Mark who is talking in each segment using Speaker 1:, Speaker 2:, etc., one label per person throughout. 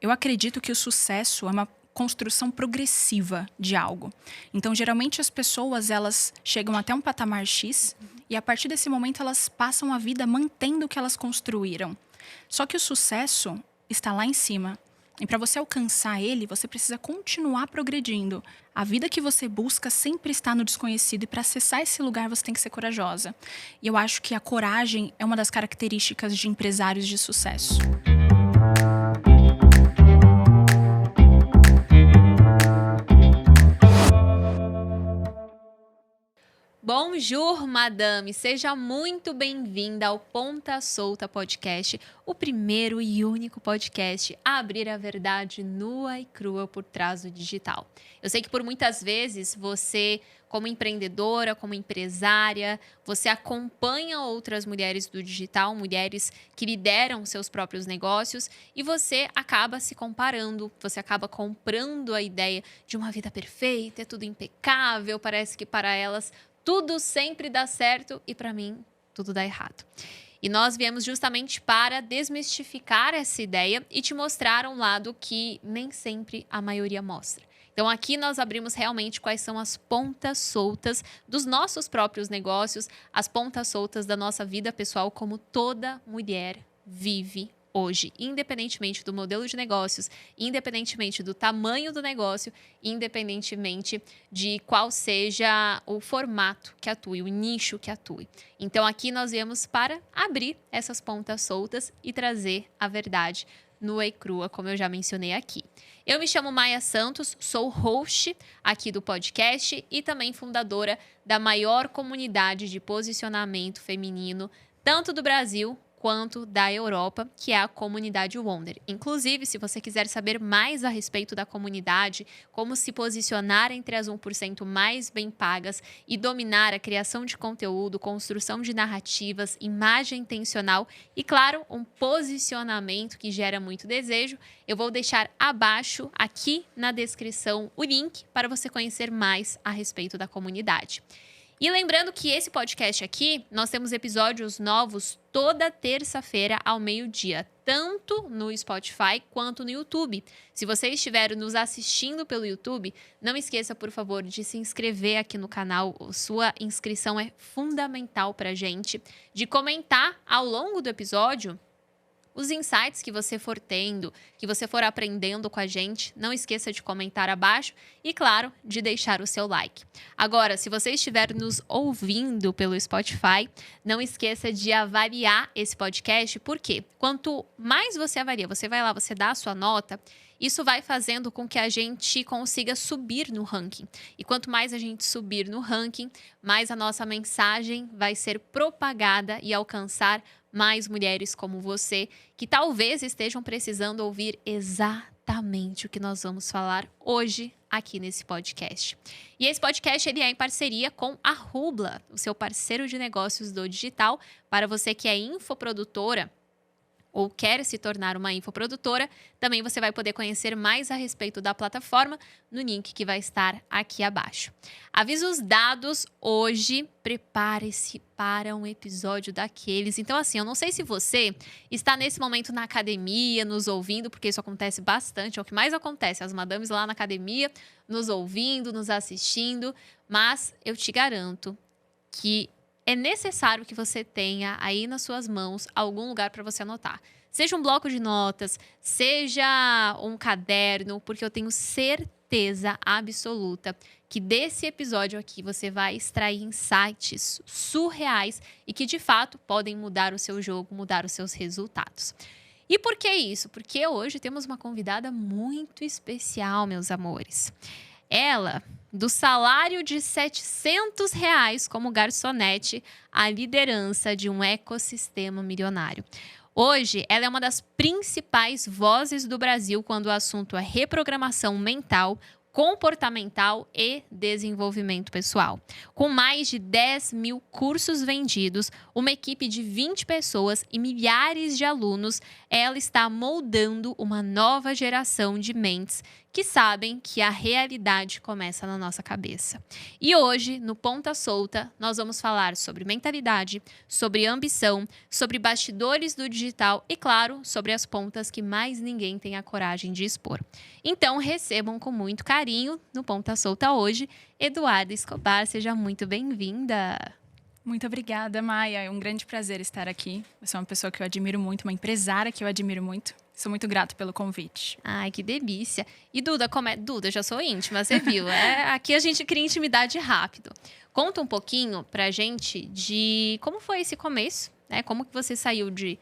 Speaker 1: Eu acredito que o sucesso é uma construção progressiva de algo. Então, geralmente as pessoas, elas chegam até um patamar X e a partir desse momento elas passam a vida mantendo o que elas construíram. Só que o sucesso está lá em cima. E para você alcançar ele, você precisa continuar progredindo. A vida que você busca sempre está no desconhecido e para acessar esse lugar você tem que ser corajosa. E eu acho que a coragem é uma das características de empresários de sucesso.
Speaker 2: Bonjour, madame! Seja muito bem-vinda ao Ponta Solta Podcast, o primeiro e único podcast a abrir a verdade nua e crua por trás do digital. Eu sei que por muitas vezes você, como empreendedora, como empresária, você acompanha outras mulheres do digital, mulheres que lideram seus próprios negócios e você acaba se comparando, você acaba comprando a ideia de uma vida perfeita, é tudo impecável, parece que para elas tudo sempre dá certo e para mim tudo dá errado. E nós viemos justamente para desmistificar essa ideia e te mostrar um lado que nem sempre a maioria mostra. Então aqui nós abrimos realmente quais são as pontas soltas dos nossos próprios negócios, as pontas soltas da nossa vida pessoal, como toda mulher vive hoje, independentemente do modelo de negócios, independentemente do tamanho do negócio, independentemente de qual seja o formato que atue, o nicho que atue. Então aqui nós viemos para abrir essas pontas soltas e trazer a verdade nua e crua, como eu já mencionei aqui. Eu me chamo Maia Santos, sou host aqui do podcast e também fundadora da maior comunidade de posicionamento feminino, tanto do Brasil quanto da Europa, que é a comunidade Wonder. Inclusive, se você quiser saber mais a respeito da comunidade, como se posicionar entre as 1% mais bem pagas e dominar a criação de conteúdo, construção de narrativas, imagem intencional e, claro, um posicionamento que gera muito desejo, eu vou deixar abaixo, aqui na descrição, o link para você conhecer mais a respeito da comunidade. E lembrando que esse podcast aqui, nós temos episódios novos toda terça-feira ao meio-dia, tanto no Spotify quanto no YouTube. Se você estiver nos assistindo pelo YouTube, não esqueça, por favor, de se inscrever aqui no canal. Sua inscrição é fundamental para a gente, de comentar ao longo do episódio os insights que você for tendo, que você for aprendendo com a gente. Não esqueça de comentar abaixo e, claro, de deixar o seu like. Agora, se você estiver nos ouvindo pelo Spotify, não esqueça de avaliar esse podcast, porque quanto mais você avalia, você vai lá, você dá a sua nota, isso vai fazendo com que a gente consiga subir no ranking. E quanto mais a gente subir no ranking, mais a nossa mensagem vai ser propagada e alcançar mais mulheres como você, que talvez estejam precisando ouvir exatamente o que nós vamos falar hoje aqui nesse podcast. E esse podcast ele é em parceria com a Rubla, o seu parceiro de negócios do digital. Para você que é infoprodutora ou quer se tornar uma infoprodutora, também você vai poder conhecer mais a respeito da plataforma no link que vai estar aqui abaixo. Avisos dados, hoje prepare-se para um episódio daqueles. Então assim, eu não sei se você está nesse momento na academia, nos ouvindo, porque isso acontece bastante, é o que mais acontece, as madames lá na academia, nos ouvindo, nos assistindo, mas eu te garanto que é necessário que você tenha aí nas suas mãos algum lugar para você anotar. Seja um bloco de notas, seja um caderno, porque eu tenho certeza absoluta que desse episódio aqui você vai extrair insights surreais e que de fato podem mudar o seu jogo, mudar os seus resultados. E por que isso? Porque hoje temos uma convidada muito especial, meus amores. Ela, do salário de R$700 como garçonete, à liderança de um ecossistema milionário. Hoje, ela é uma das principais vozes do Brasil quando o assunto é reprogramação mental, comportamental e desenvolvimento pessoal. Com mais de 10 mil cursos vendidos, uma equipe de 20 pessoas e milhares de alunos, ela está moldando uma nova geração de mentes que sabem que a realidade começa na nossa cabeça. E hoje, no Ponta Solta, nós vamos falar sobre mentalidade, sobre ambição, sobre bastidores do digital e, claro, sobre as pontas que mais ninguém tem a coragem de expor. Então, recebam com muito carinho, no Ponta Solta hoje, Eduarda Escobar. Seja muito bem-vinda.
Speaker 1: Muito obrigada, Maia. É um grande prazer estar aqui. Você é uma pessoa que eu admiro muito, uma empresária que eu admiro muito. Sou muito grata pelo convite.
Speaker 2: Ai, que delícia. E Duda, Duda, já sou íntima, você viu? Aqui a gente cria intimidade rápido. Conta um pouquinho pra gente de como foi esse começo, né? Como que você saiu de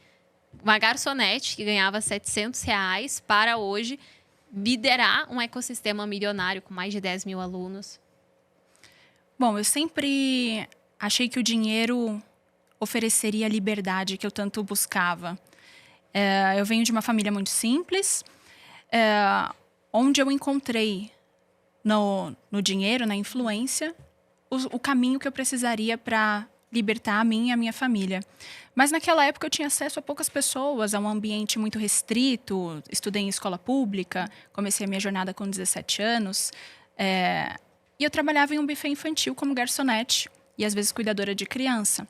Speaker 2: uma garçonete que ganhava R$ 700 para hoje liderar um ecossistema milionário com mais de 10 mil alunos?
Speaker 1: Bom, eu sempre achei que o dinheiro ofereceria a liberdade que eu tanto buscava. Eu venho de uma família muito simples, onde eu encontrei no dinheiro, na influência, o caminho que eu precisaria para libertar a mim e a minha família. Mas naquela época eu tinha acesso a poucas pessoas, a um ambiente muito restrito, estudei em escola pública, comecei a minha jornada com 17 anos, e eu trabalhava em um buffet infantil como garçonete e às vezes cuidadora de criança.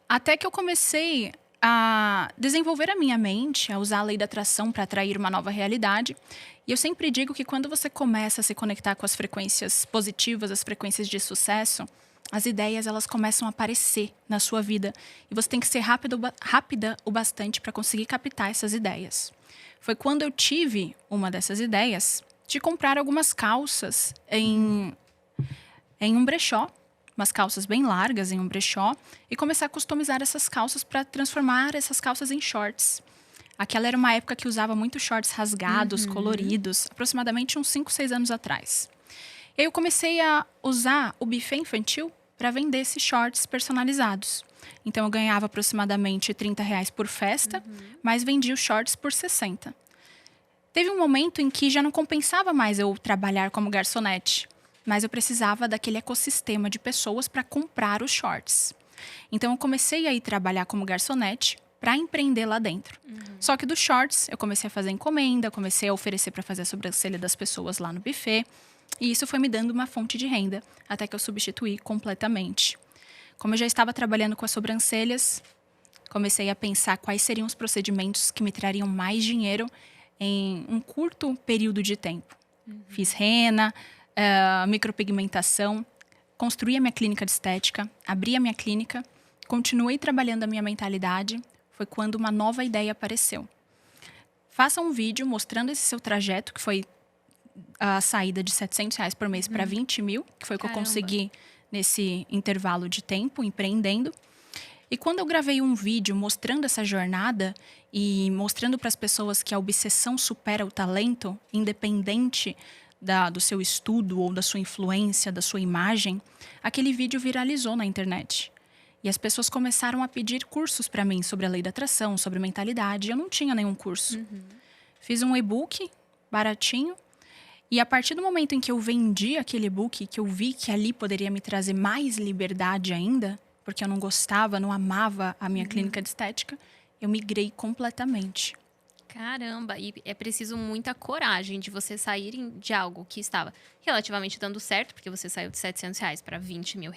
Speaker 1: Até que eu comecei a desenvolver a minha mente, a usar a lei da atração para atrair uma nova realidade. E eu sempre digo que quando você começa a se conectar com as frequências positivas, as frequências de sucesso, as ideias elas começam a aparecer na sua vida. E você tem que ser rápida o bastante para conseguir captar essas ideias. Foi quando eu tive uma dessas ideias de comprar algumas calças em um brechó, umas calças bem largas em um brechó, e começar a customizar essas calças para transformar essas calças em shorts. Aquela era uma época que usava muito shorts rasgados, coloridos, aproximadamente uns 5, 6 anos atrás. E aí eu comecei a usar o buffet infantil para vender esses shorts personalizados. Então eu ganhava aproximadamente R$ 30 por festa, mas vendia os shorts por 60. Teve um momento em que já não compensava mais eu trabalhar como garçonete, mas eu precisava daquele ecossistema de pessoas para comprar os shorts. Então eu comecei a ir trabalhar como garçonete para empreender lá dentro. Só que dos shorts eu comecei a fazer encomenda, comecei a oferecer para fazer a sobrancelha das pessoas lá no buffet. E isso foi me dando uma fonte de renda, até que eu substituí completamente. Como eu já estava trabalhando com as sobrancelhas, comecei a pensar quais seriam os procedimentos que me trariam mais dinheiro em um curto período de tempo. Fiz rena, micropigmentação, construí a minha clínica de estética, abri a minha clínica, continuei trabalhando a minha mentalidade. Foi quando uma nova ideia apareceu. Faça um vídeo mostrando esse seu trajeto, que foi a saída de R$ 700 por mês para 20 mil, que foi o que eu consegui nesse intervalo de tempo, empreendendo. E quando eu gravei um vídeo mostrando essa jornada e mostrando para as pessoas que a obsessão supera o talento, independente do seu estudo ou da sua influência, da sua imagem, aquele vídeo viralizou na internet. E as pessoas começaram a pedir cursos para mim sobre a lei da atração, sobre mentalidade. Eu não tinha nenhum curso. Fiz um e-book baratinho. E a partir do momento em que eu vendi aquele e-book, que eu vi que ali poderia me trazer mais liberdade ainda, porque eu não gostava, não amava a minha clínica de estética, eu migrei completamente.
Speaker 2: Caramba, e é preciso muita coragem de você sair de algo que estava relativamente dando certo, porque você saiu de R$ 700 para R$ 20 mil,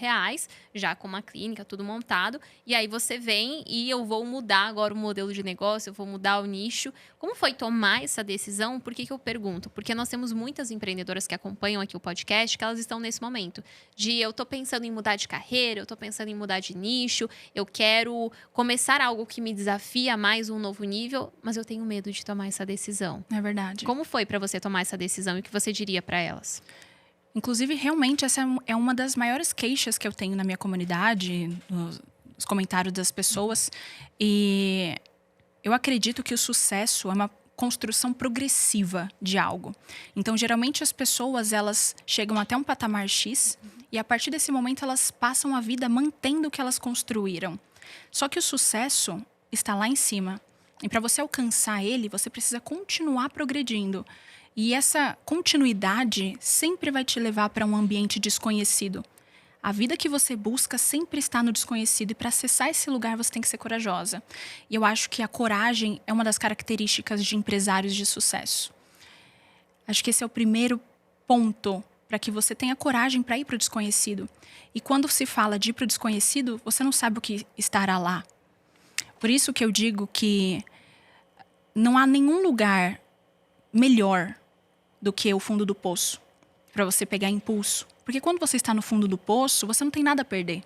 Speaker 2: já com uma clínica, tudo montado. E aí você vem e eu vou mudar agora o modelo de negócio, eu vou mudar o nicho. Como foi tomar essa decisão? Por que eu pergunto? Porque nós temos muitas empreendedoras que acompanham aqui o podcast, que elas estão nesse momento de eu tô pensando em mudar de carreira, eu tô pensando em mudar de nicho, eu quero começar algo que me desafia mais um novo nível, mas eu tenho medo de tomar essa decisão.
Speaker 1: É verdade.
Speaker 2: Como foi para você tomar essa decisão e o que você diria para elas?
Speaker 1: Inclusive, realmente, essa é uma das maiores queixas que eu tenho na minha comunidade, nos comentários das pessoas. E eu acredito que o sucesso é uma construção progressiva de algo. Então, geralmente, as pessoas, elas chegam até um patamar X e, a partir desse momento, elas passam a vida mantendo o que elas construíram. Só que o sucesso está lá em cima. E para você alcançar ele, você precisa continuar progredindo. E essa continuidade sempre vai te levar para um ambiente desconhecido. A vida que você busca sempre está no desconhecido, e para acessar esse lugar você tem que ser corajosa. E eu acho que a coragem é uma das características de empresários de sucesso. Acho que esse é o primeiro ponto para que você tenha coragem para ir para o desconhecido. E quando se fala de ir para o desconhecido, você não sabe o que estará lá. Por isso que eu digo que não há nenhum lugar melhor do que o fundo do poço para você pegar impulso. Porque quando você está no fundo do poço, você não tem nada a perder.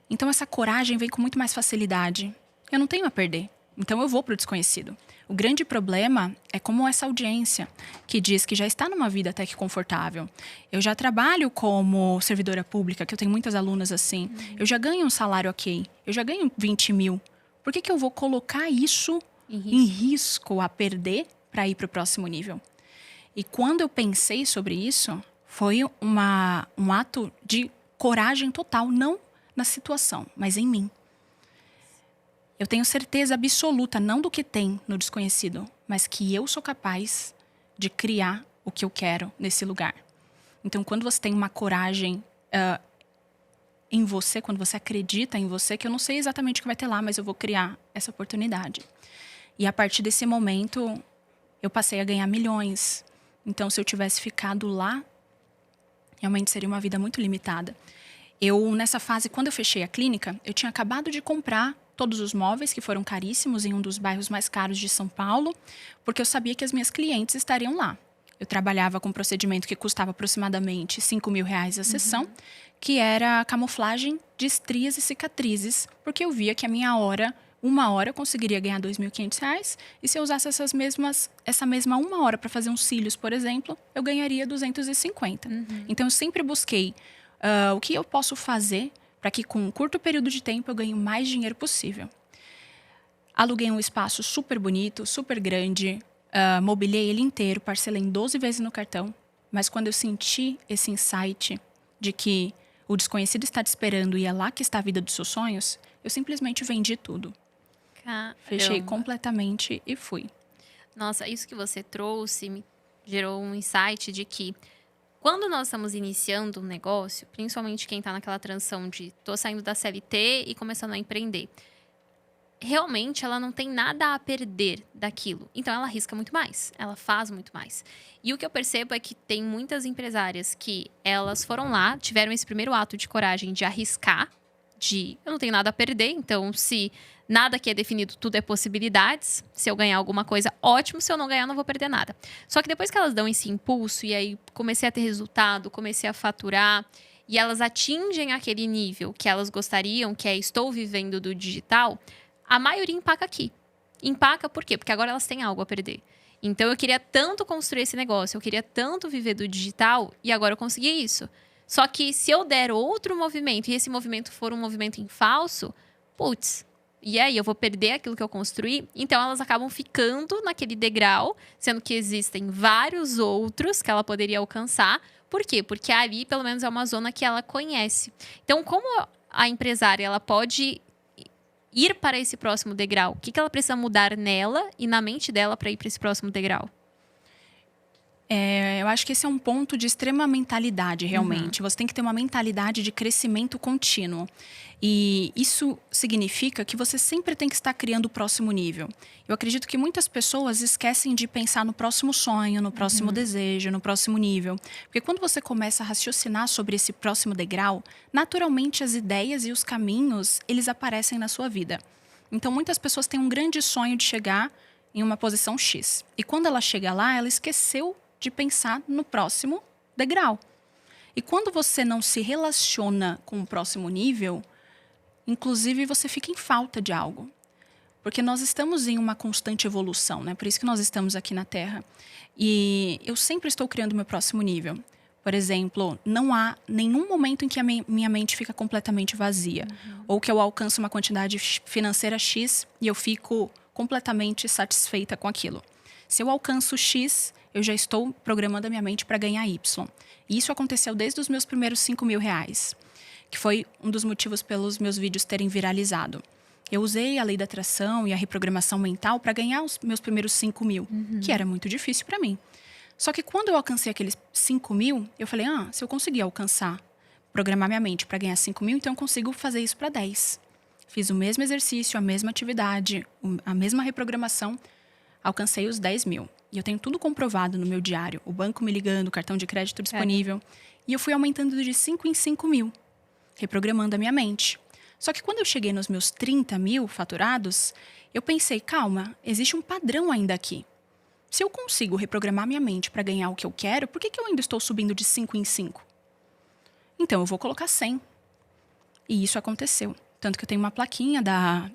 Speaker 1: Então essa coragem vem com muito mais facilidade. Eu não tenho a perder, então eu vou para o desconhecido. O grande problema é como essa audiência que diz que já está numa vida até que confortável. Eu já trabalho como servidora pública, que eu tenho muitas alunas assim. Eu já ganho um salário ok, eu já ganho 20 mil. Por que eu vou colocar isso em risco a perder para ir para o próximo nível? E quando eu pensei sobre isso, foi um ato de coragem total, não na situação, mas em mim. Eu tenho certeza absoluta, não do que tem no desconhecido, mas que eu sou capaz de criar o que eu quero nesse lugar. Então, quando você tem uma coragem em você, quando você acredita em você, que eu não sei exatamente o que vai ter lá, mas eu vou criar essa oportunidade. E a partir desse momento, eu passei a ganhar milhões. Então, se eu tivesse ficado lá, realmente seria uma vida muito limitada. Nessa fase, quando eu fechei a clínica, eu tinha acabado de comprar todos os móveis, que foram caríssimos, em um dos bairros mais caros de São Paulo, porque eu sabia que as minhas clientes estariam lá. Eu trabalhava com um procedimento que custava aproximadamente R$5.000 a sessão, que era camuflagem de estrias e cicatrizes, porque eu via que uma hora eu conseguiria ganhar R$2.500, e se eu usasse essa mesma uma hora para fazer uns cílios, por exemplo, eu ganharia 250. Então eu sempre busquei o que eu posso fazer para que com um curto período de tempo eu ganhe o mais dinheiro possível. Aluguei um espaço super bonito, super grande, mobiliei ele inteiro, parcelei em 12 vezes no cartão, mas quando eu senti esse insight de que o desconhecido está te esperando e é lá que está a vida dos seus sonhos, eu simplesmente vendi tudo.
Speaker 2: Caramba.
Speaker 1: Fechei completamente e fui.
Speaker 2: Nossa, isso que você trouxe me gerou um insight de que quando nós estamos iniciando um negócio, principalmente quem está naquela transição de tô saindo da CLT e começando a empreender, realmente ela não tem nada a perder daquilo. Então ela arrisca muito mais, ela faz muito mais. E o que eu percebo é que tem muitas empresárias que elas foram lá, tiveram esse primeiro ato de coragem de arriscar, eu não tenho nada a perder, então se nada que é definido, tudo é possibilidades. Se eu ganhar alguma coisa, ótimo. Se eu não ganhar, não vou perder nada. Só que depois que elas dão esse impulso e aí comecei a ter resultado, comecei a faturar e elas atingem aquele nível que elas gostariam, que é estou vivendo do digital, a maioria empaca aqui. Empaca por quê? Porque agora elas têm algo a perder. Então eu queria tanto construir esse negócio, eu queria tanto viver do digital e agora eu consegui isso. Só que se eu der outro movimento e esse movimento for um movimento em falso, putz, e aí eu vou perder aquilo que eu construí? Então elas acabam ficando naquele degrau, sendo que existem vários outros que ela poderia alcançar. Por quê? Porque ali, pelo menos, é uma zona que ela conhece. Então, como a empresária ela pode ir para esse próximo degrau? O que ela precisa mudar nela e na mente dela para ir para esse próximo degrau?
Speaker 1: Eu acho que esse é um ponto de extrema mentalidade, realmente. Você tem que ter uma mentalidade de crescimento contínuo. E isso significa que você sempre tem que estar criando o próximo nível. Eu acredito que muitas pessoas esquecem de pensar no próximo sonho, no próximo desejo, no próximo nível. Porque quando você começa a raciocinar sobre esse próximo degrau, naturalmente as ideias e os caminhos, eles aparecem na sua vida. Então, muitas pessoas têm um grande sonho de chegar em uma posição X. E quando ela chega lá, ela esqueceu de pensar no próximo degrau. E quando você não se relaciona com o próximo nível, inclusive você fica em falta de algo. Porque nós estamos em uma constante evolução, né? Por isso que nós estamos aqui na Terra. E eu sempre estou criando meu próximo nível. Por exemplo, não há nenhum momento em que a minha mente fica completamente vazia. Ou que eu alcanço uma quantidade financeira X e eu fico completamente satisfeita com aquilo. Se eu alcanço X, eu já estou programando a minha mente para ganhar Y. E isso aconteceu desde os meus primeiros R$5.000, que foi um dos motivos pelos meus vídeos terem viralizado. Eu usei a lei da atração e a reprogramação mental para ganhar os meus primeiros 5.000, que era muito difícil para mim. Só que quando eu alcancei aqueles 5 mil, eu falei, se eu conseguir alcançar, programar minha mente para ganhar 5 mil, então eu consigo fazer isso para 10. Fiz o mesmo exercício, a mesma atividade, a mesma reprogramação, alcancei os 10 mil. E eu tenho tudo comprovado no meu diário, o banco me ligando, o cartão de crédito disponível. E eu fui aumentando de 5 em 5 mil, reprogramando a minha mente. Só que quando eu cheguei nos meus 30 mil faturados, eu pensei, calma, existe um padrão ainda aqui. Se eu consigo reprogramar minha mente para ganhar o que eu quero, por que eu ainda estou subindo de 5 em 5? Então, eu vou colocar 100. E isso aconteceu. Tanto que eu tenho uma plaquinha da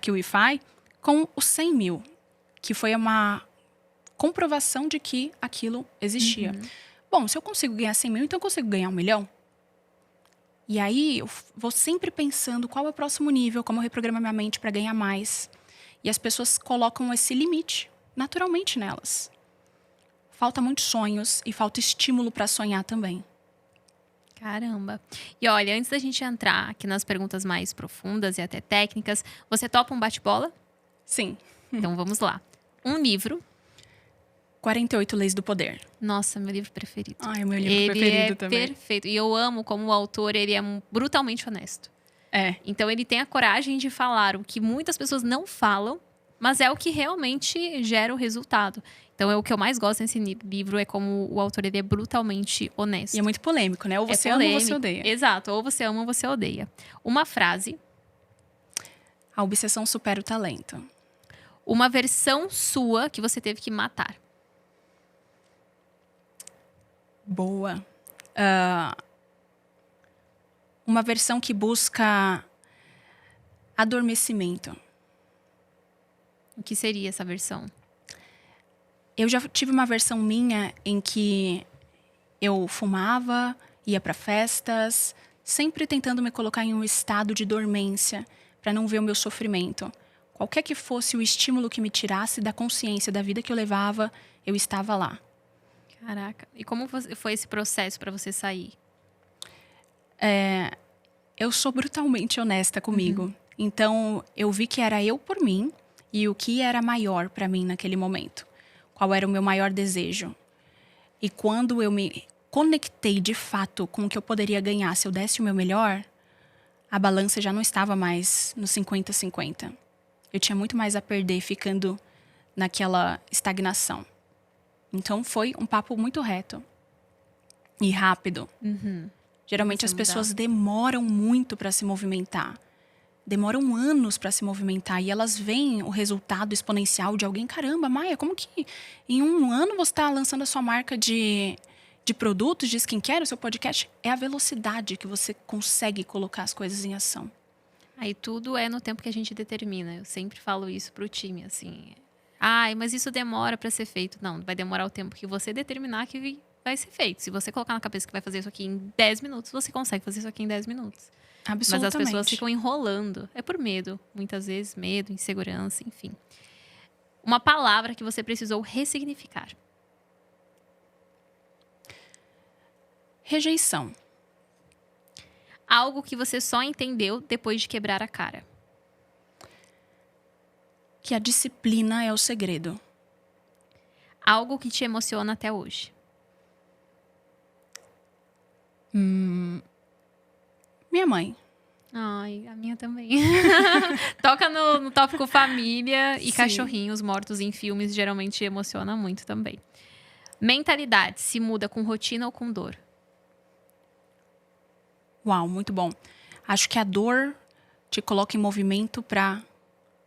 Speaker 1: QIFI com os 100 mil, que foi uma comprovação de que aquilo existia. Bom, se eu consigo ganhar 100 mil, então eu consigo ganhar 1 milhão? E aí, eu vou sempre pensando qual é o próximo nível, como eu reprogramar minha mente para ganhar mais. E as pessoas colocam esse limite, naturalmente, nelas. Falta muitos sonhos e falta estímulo para sonhar também.
Speaker 2: Caramba. E olha, antes da gente entrar aqui nas perguntas mais profundas e até técnicas, você topa um bate-bola?
Speaker 1: Sim.
Speaker 2: Então vamos lá. Um livro.
Speaker 1: 48 Leis do Poder.
Speaker 2: Nossa, meu livro preferido.
Speaker 1: É o meu livro preferido também.
Speaker 2: Perfeito. E eu amo como o autor, ele é brutalmente honesto. Então ele tem a coragem de falar o que muitas pessoas não falam, mas é o que realmente gera o resultado. Então, o que eu mais gosto nesse livro é como o autor ele é brutalmente honesto.
Speaker 1: E é muito polêmico, né? Ou você ama ou você odeia.
Speaker 2: Exato. Ou você ama ou você odeia. Uma frase.
Speaker 1: A obsessão supera o talento.
Speaker 2: Uma versão sua que você teve que matar.
Speaker 1: Boa. Uma versão que busca adormecimento.
Speaker 2: O que seria essa versão?
Speaker 1: Eu já tive uma versão minha em que eu fumava, ia para festas, sempre tentando me colocar em um estado de dormência para não ver o meu sofrimento. Qualquer que fosse o estímulo que me tirasse da consciência da vida que eu levava, eu estava lá.
Speaker 2: Caraca. E como foi esse processo para você sair?
Speaker 1: Eu sou brutalmente honesta comigo. Então, eu vi que era eu por mim e o que era maior para mim naquele momento. Qual era o meu maior desejo. E quando eu me conectei de fato com o que eu poderia ganhar se eu desse o meu melhor, a balança já não estava mais no 50-50. Eu tinha muito mais a perder ficando naquela estagnação. Então, foi um papo muito reto e rápido. Geralmente as pessoas demoram muito para se movimentar. Demoram anos para se movimentar e elas veem o resultado exponencial de alguém. Caramba, Maia, como que em um ano você está lançando a sua marca de produtos, de skincare, o seu podcast? É a velocidade que você consegue colocar as coisas em ação.
Speaker 2: Aí tudo é no tempo que a gente determina. Eu sempre falo isso pro time, assim. Mas isso demora para ser feito. Não, vai demorar o tempo que você determinar que vai ser feito. Se você colocar na cabeça que vai fazer isso aqui em 10 minutos, você consegue fazer isso aqui em 10 minutos.
Speaker 1: Absolutamente.
Speaker 2: Mas as pessoas ficam enrolando. É por medo. Muitas vezes, medo, insegurança, enfim. Uma palavra que você precisou ressignificar.
Speaker 1: Rejeição.
Speaker 2: Algo que você só entendeu depois de quebrar a cara.
Speaker 1: Que a disciplina é o segredo.
Speaker 2: Algo que te emociona até hoje.
Speaker 1: Minha mãe.
Speaker 2: Ai, a minha também. Toca no tópico família e
Speaker 1: Sim.
Speaker 2: Cachorrinhos mortos em filmes geralmente emociona muito também. Mentalidade, se muda com rotina ou com dor?
Speaker 1: Uau, muito bom. Acho que a dor te coloca em movimento para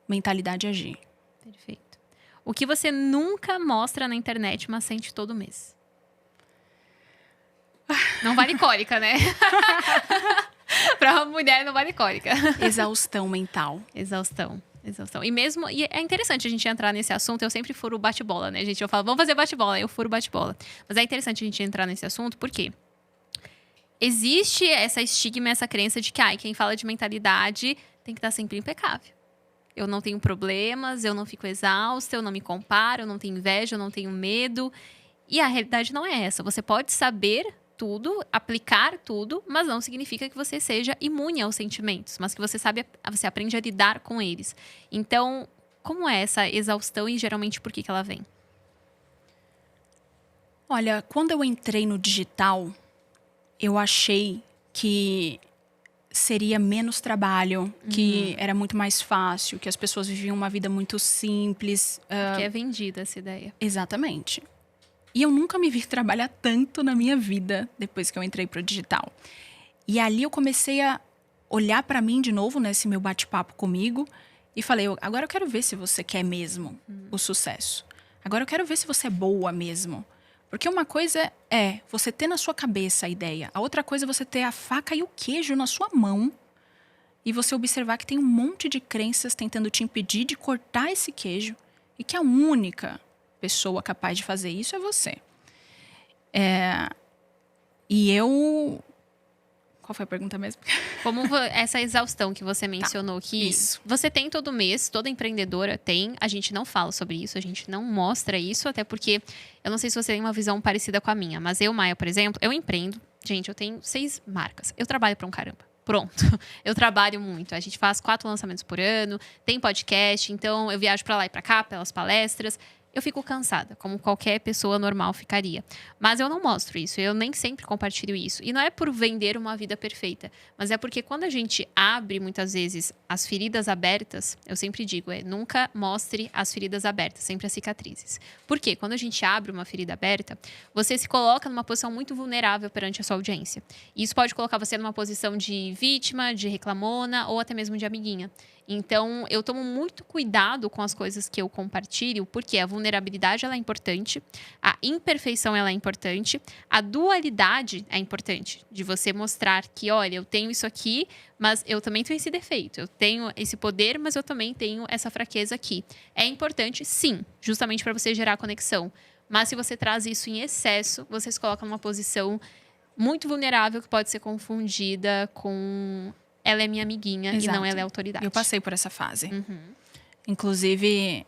Speaker 1: mentalidade agir.
Speaker 2: Perfeito. O que você nunca mostra na internet, mas sente todo mês? Não vale cólica, né? Pra uma mulher não vale cólica.
Speaker 1: Exaustão mental.
Speaker 2: Exaustão. E é interessante a gente entrar nesse assunto. Eu sempre furo bate-bola, né, gente? Eu falo, vamos fazer bate-bola. Eu furo bate-bola. Mas é interessante a gente entrar nesse assunto, porque existe essa estigma, essa crença de que quem fala de mentalidade tem que estar sempre impecável. Eu não tenho problemas, eu não fico exausta, eu não me comparo, eu não tenho inveja, eu não tenho medo. E a realidade não é essa. Você pode saber tudo, aplicar tudo, mas não significa que você seja imune aos sentimentos, mas que você aprende a lidar com eles. Então, como é essa exaustão e geralmente por que ela vem?
Speaker 1: Olha, quando eu entrei no digital, eu achei que seria menos trabalho, que era muito mais fácil, que as pessoas viviam uma vida muito simples.
Speaker 2: Que é vendida essa ideia.
Speaker 1: Exatamente. E eu nunca me vi trabalhar tanto na minha vida depois que eu entrei pro digital. E ali eu comecei a olhar pra mim de novo, nesse meu bate-papo comigo, e falei, agora eu quero ver se você quer mesmo o sucesso. Agora eu quero ver se você é boa mesmo. Porque uma coisa é você ter na sua cabeça a ideia. A outra coisa é você ter a faca e o queijo na sua mão e você observar que tem um monte de crenças tentando te impedir de cortar esse queijo e que a única pessoa capaz de fazer isso é você. E eu... Qual foi a pergunta mesmo?
Speaker 2: Como essa exaustão que você mencionou, que
Speaker 1: isso.
Speaker 2: você tem todo mês, toda empreendedora tem, a gente não fala sobre isso, a gente não mostra isso, até porque eu não sei se você tem uma visão parecida com a minha, mas eu, Maia, por exemplo, eu empreendo, gente, eu tenho 6 marcas, eu trabalho pra um caramba. Pronto, eu trabalho muito. A gente faz 4 lançamentos por ano, tem podcast, então eu viajo pra lá e pra cá, pelas palestras. Eu fico cansada, como qualquer pessoa normal ficaria. Mas eu não mostro isso, eu nem sempre compartilho isso. E não é por vender uma vida perfeita, mas é porque quando a gente abre, muitas vezes, as feridas abertas, eu sempre digo, nunca mostre as feridas abertas, sempre as cicatrizes. Por quê? Quando a gente abre uma ferida aberta, você se coloca numa posição muito vulnerável perante a sua audiência. E isso pode colocar você numa posição de vítima, de reclamona ou até mesmo de amiguinha. Então, eu tomo muito cuidado com as coisas que eu compartilho, porque a vulnerabilidade ela é importante, a imperfeição ela é importante, a dualidade é importante, de você mostrar que, olha, eu tenho isso aqui, mas eu também tenho esse defeito, eu tenho esse poder, mas eu também tenho essa fraqueza aqui. É importante, sim, justamente para você gerar conexão. Mas se você traz isso em excesso, você se coloca numa posição muito vulnerável que pode ser confundida com... ela é minha amiguinha. Exato. E não ela é autoridade.
Speaker 1: Eu passei por essa fase. Inclusive,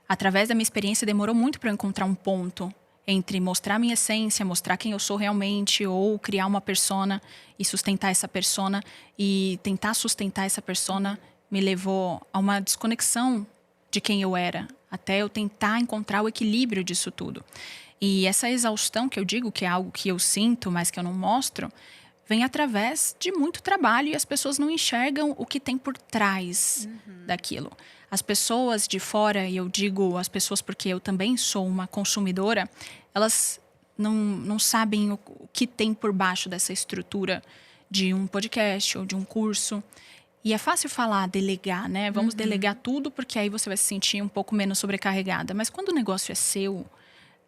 Speaker 1: através da minha experiência, demorou muito para eu encontrar um ponto entre mostrar minha essência, mostrar quem eu sou realmente, ou criar uma persona e sustentar essa persona. E tentar sustentar essa persona me levou a uma desconexão de quem eu era, até eu tentar encontrar o equilíbrio disso tudo. E essa exaustão que eu digo, que é algo que eu sinto, mas que eu não mostro, vem através de muito trabalho e as pessoas não enxergam o que tem por trás daquilo. As pessoas de fora, e eu digo as pessoas porque eu também sou uma consumidora, elas não sabem o que tem por baixo dessa estrutura de um podcast ou de um curso. E é fácil falar, delegar, né? Vamos delegar tudo porque aí você vai se sentir um pouco menos sobrecarregada. Mas quando o negócio é seu,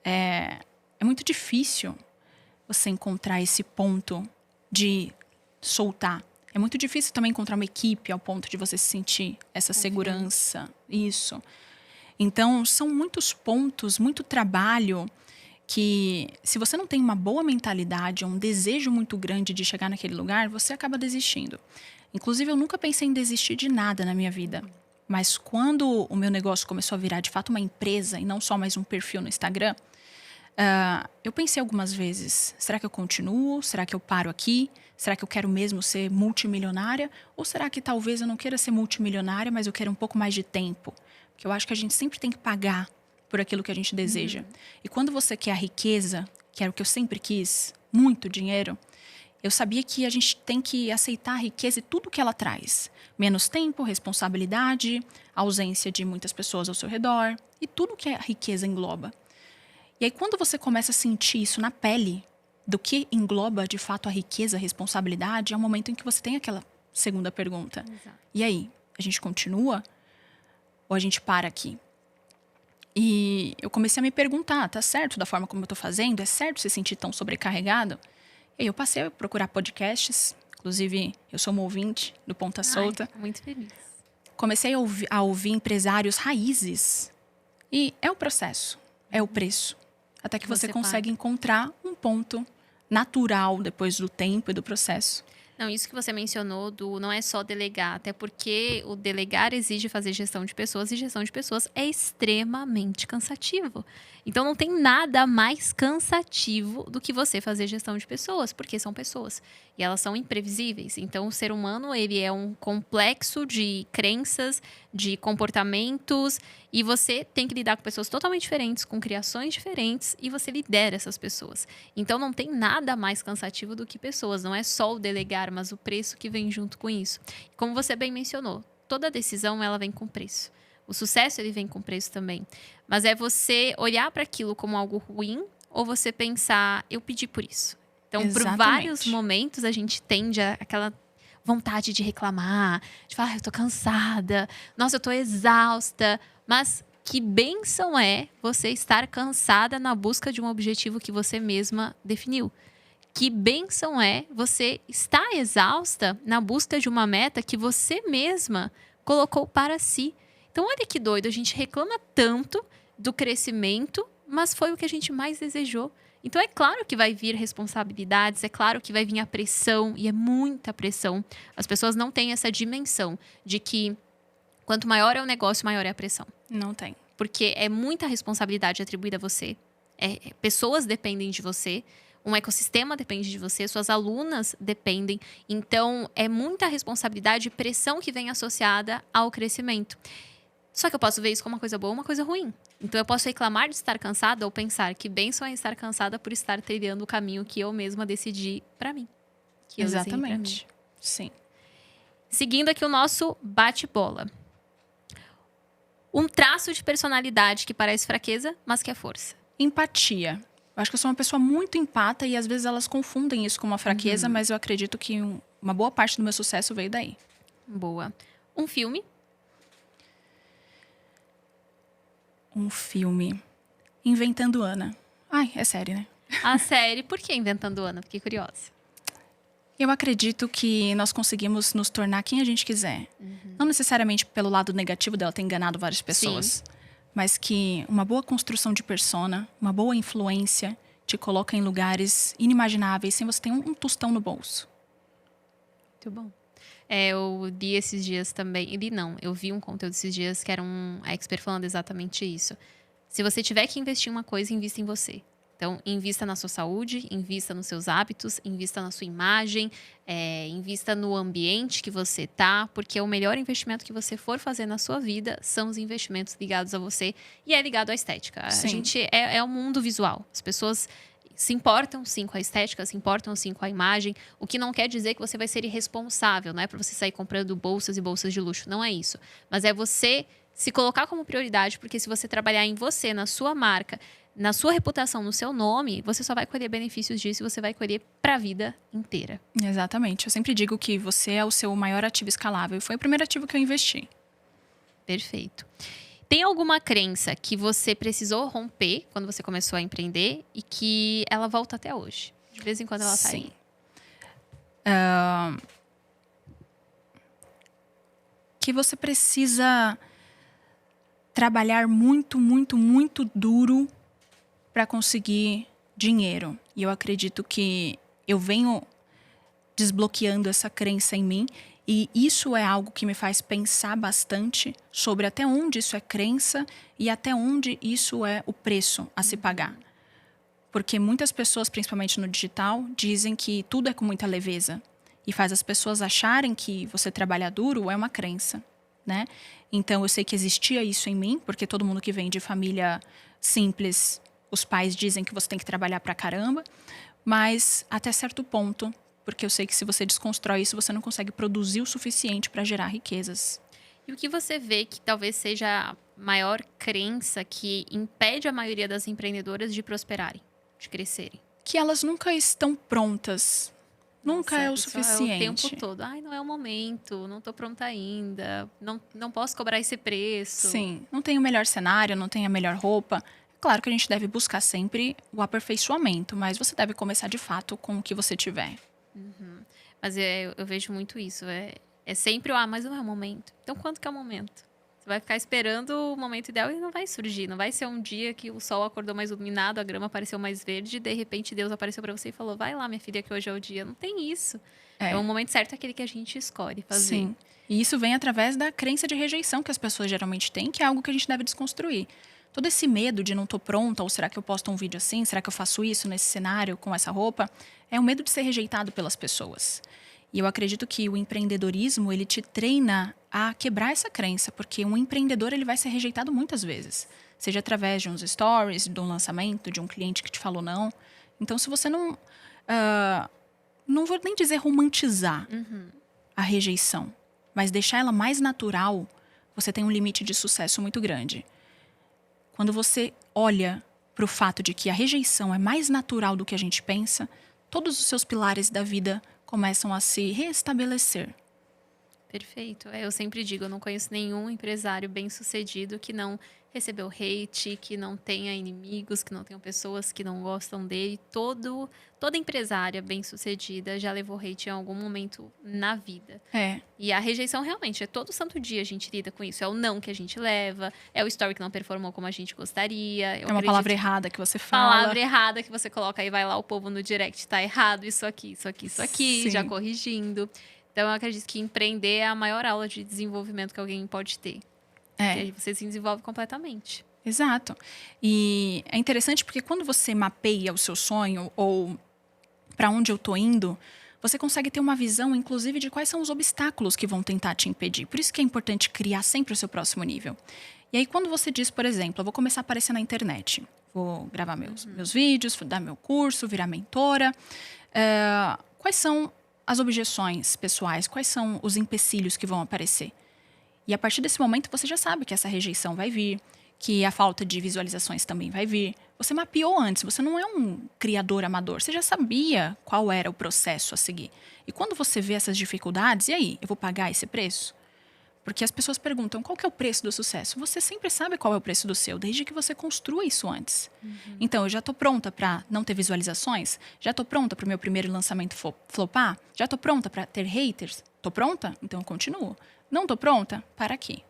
Speaker 1: é muito difícil você encontrar esse ponto de soltar. É muito difícil também encontrar uma equipe ao ponto de você sentir essa segurança. Isso. Então, são muitos pontos, muito trabalho que, se você não tem uma boa mentalidade, um desejo muito grande de chegar naquele lugar, você acaba desistindo. Inclusive, eu nunca pensei em desistir de nada na minha vida. Mas quando o meu negócio começou a virar, de fato, uma empresa e não só mais um perfil no Instagram, eu pensei algumas vezes, será que eu continuo? Será que eu paro aqui? Será que eu quero mesmo ser multimilionária? Ou será que talvez eu não queira ser multimilionária, mas eu quero um pouco mais de tempo? Porque eu acho que a gente sempre tem que pagar por aquilo que a gente deseja. E quando você quer a riqueza, que era o que eu sempre quis, muito dinheiro, eu sabia que a gente tem que aceitar a riqueza e tudo que ela traz. Menos tempo, responsabilidade, ausência de muitas pessoas ao seu redor e tudo que a riqueza engloba. E aí, quando você começa a sentir isso na pele, do que engloba, de fato, a riqueza, a responsabilidade, é o momento em que você tem aquela segunda pergunta.
Speaker 2: Exato.
Speaker 1: E aí, a gente continua? Ou a gente para aqui? E eu comecei a me perguntar, tá certo da forma como eu tô fazendo? É certo se sentir tão sobrecarregado? E aí eu passei a procurar podcasts. Inclusive, eu sou uma ouvinte do Ponta Solta.
Speaker 2: Muito feliz.
Speaker 1: Comecei a ouvir empresários raízes. E é o processo, é o preço. Até que você consegue encontrar um ponto natural depois do tempo e do processo.
Speaker 2: Não, isso que você mencionou não é só delegar, até porque o delegar exige fazer gestão de pessoas e gestão de pessoas é extremamente cansativo. Então não tem nada mais cansativo do que você fazer gestão de pessoas, porque são pessoas e elas são imprevisíveis. Então o ser humano, ele é um complexo de crenças, de comportamentos, e você tem que lidar com pessoas totalmente diferentes, com criações diferentes, e você lidera essas pessoas. Então não tem nada mais cansativo do que pessoas, não é só o delegar, mas o preço que vem junto com isso. Como você bem mencionou, toda decisão ela vem com preço. O sucesso ele vem com preço também. Mas é você olhar para aquilo como algo ruim, ou você pensar, eu pedi por isso. Então, por vários momentos, a gente tende a aquela vontade de reclamar, de falar, eu tô cansada, nossa, eu tô exausta. Mas que bênção é você estar cansada na busca de um objetivo que você mesma definiu. Que bênção é você estar exausta na busca de uma meta que você mesma colocou para si. Então, olha que doido, a gente reclama tanto do crescimento, mas foi o que a gente mais desejou. Então, é claro que vai vir responsabilidades, é claro que vai vir a pressão, e é muita pressão. As pessoas não têm essa dimensão de que quanto maior é o negócio, maior é a pressão.
Speaker 1: Não tem.
Speaker 2: Porque é muita responsabilidade atribuída a você. Pessoas dependem de você, um ecossistema depende de você, suas alunas dependem. Então, é muita responsabilidade e pressão que vem associada ao crescimento. Só que eu posso ver isso como uma coisa boa ou uma coisa ruim. Então, eu posso reclamar de estar cansada ou pensar que bênção é estar cansada por estar trilhando o caminho que eu mesma decidi para mim. Que eu desenhei pra mim.
Speaker 1: Sim.
Speaker 2: Seguindo aqui o nosso bate-bola. Um traço de personalidade que parece fraqueza, mas que é força.
Speaker 1: Empatia. Eu acho que eu sou uma pessoa muito empata e às vezes elas confundem isso com uma fraqueza, mas eu acredito que uma boa parte do meu sucesso veio daí.
Speaker 2: Boa. Um filme.
Speaker 1: Um filme. Inventando Ana. Ai, é série, né?
Speaker 2: A série. Por que Inventando Ana? Fiquei curiosa.
Speaker 1: Eu acredito que nós conseguimos nos tornar quem a gente quiser. Não necessariamente pelo lado negativo dela ter enganado várias pessoas.
Speaker 2: Sim.
Speaker 1: Mas que uma boa construção de persona, uma boa influência, te coloca em lugares inimagináveis sem você ter um tostão no bolso.
Speaker 2: Muito bom. Eu li esses dias também. Eu vi um conteúdo esses dias que era um expert falando exatamente isso. Se você tiver que investir em uma coisa, invista em você. Então, invista na sua saúde, invista nos seus hábitos, invista na sua imagem, invista no ambiente que você tá, porque o melhor investimento que você for fazer na sua vida são os investimentos ligados a você e é ligado à estética.
Speaker 1: Sim.
Speaker 2: A gente é um mundo visual. As pessoas se importam sim com a estética, se importam sim com a imagem, o que não quer dizer que você vai ser irresponsável, não é para você sair comprando bolsas e bolsas de luxo, não é isso. Mas é você se colocar como prioridade, porque se você trabalhar em você, na sua marca, na sua reputação, no seu nome, você só vai colher benefícios disso e você vai colher para a vida inteira.
Speaker 1: Exatamente. Eu sempre digo que você é o seu maior ativo escalável. Foi o primeiro ativo que eu investi.
Speaker 2: Perfeito. Tem alguma crença que você precisou romper quando você começou a empreender e que ela volta até hoje? De vez em quando ela tá aí.
Speaker 1: Que você precisa trabalhar muito, muito, muito duro para conseguir dinheiro. E eu acredito que eu venho desbloqueando essa crença em mim. E isso é algo que me faz pensar bastante sobre até onde isso é crença e até onde isso é o preço a se pagar. Porque muitas pessoas, principalmente no digital, dizem que tudo é com muita leveza. E faz as pessoas acharem que você trabalhar duro é uma crença, né? Então, eu sei que existia isso em mim, porque todo mundo que vem de família simples, os pais dizem que você tem que trabalhar pra caramba. Mas até certo ponto, porque eu sei que se você desconstrói isso, você não consegue produzir o suficiente para gerar riquezas.
Speaker 2: E o que você vê que talvez seja a maior crença que impede a maioria das empreendedoras de prosperarem, de crescerem?
Speaker 1: Que elas nunca estão prontas. Nunca é o suficiente.
Speaker 2: É o tempo todo. Ai, não é o momento, não tô pronta ainda, não posso cobrar esse preço.
Speaker 1: Sim, não tem o melhor cenário, não tem a melhor roupa. Claro que a gente deve buscar sempre o aperfeiçoamento, mas você deve começar de fato com o que você tiver.
Speaker 2: Mas eu vejo muito isso. É sempre mas não é o momento. Então, quando que é o momento? Você vai ficar esperando o momento ideal e não vai surgir. Não vai ser um dia que o sol acordou mais iluminado, a grama apareceu mais verde, e de repente Deus apareceu pra você e falou, vai lá, minha filha, que hoje é o dia. Não tem isso. É o momento certo, aquele que a gente escolhe fazer.
Speaker 1: Sim. E isso vem através da crença de rejeição que as pessoas geralmente têm, que é algo que a gente deve desconstruir. Todo esse medo de não tô pronta, ou será que eu posto um vídeo assim? Será que eu faço isso nesse cenário, com essa roupa? É o medo de ser rejeitado pelas pessoas. E eu acredito que o empreendedorismo, ele te treina a quebrar essa crença, porque um empreendedor, ele vai ser rejeitado muitas vezes. Seja através de uns stories, de um lançamento, de um cliente que te falou não. Então, se você não... não vou nem dizer romantizar a rejeição, mas deixar ela mais natural, você tem um limite de sucesso muito grande. Quando você olha para o fato de que a rejeição é mais natural do que a gente pensa, todos os seus pilares da vida começam a se restabelecer.
Speaker 2: Perfeito. Eu sempre digo, eu não conheço nenhum empresário bem-sucedido que não recebeu hate, que não tenha inimigos, que não tenham pessoas que não gostam dele. Toda empresária bem-sucedida já levou hate em algum momento na vida. E a rejeição realmente é todo santo dia a gente lida com isso. É o não que a gente leva, é o story que não performou como a gente gostaria.
Speaker 1: É uma palavra errada que você fala.
Speaker 2: Palavra errada que você coloca, aí vai lá o povo no direct, tá errado, isso aqui,
Speaker 1: Sim.
Speaker 2: já corrigindo. Então, eu acredito que empreender é a maior aula de desenvolvimento que alguém pode ter. Porque aí você se desenvolve completamente.
Speaker 1: Exato. E é interessante porque quando você mapeia o seu sonho ou para onde eu tô indo, você consegue ter uma visão, inclusive, de quais são os obstáculos que vão tentar te impedir. Por isso que é importante criar sempre o seu próximo nível. E aí, quando você diz, por exemplo, eu vou começar a aparecer na internet, vou gravar meus vídeos, dar meu curso, virar mentora, quais são as objeções pessoais, quais são os empecilhos que vão aparecer? E a partir desse momento você já sabe que essa rejeição vai vir, que a falta de visualizações também vai vir. Você mapeou antes, você não é um criador amador, você já sabia qual era o processo a seguir. E quando você vê essas dificuldades, e aí, eu vou pagar esse preço? Porque as pessoas perguntam, qual que é o preço do sucesso? Você sempre sabe qual é o preço do seu, desde que você construa isso antes. Então, eu já estou pronta para não ter visualizações? Já estou pronta para o meu primeiro lançamento flopar? Já estou pronta para ter haters? Estou pronta? Então eu continuo. Não estou pronta? Para aqui.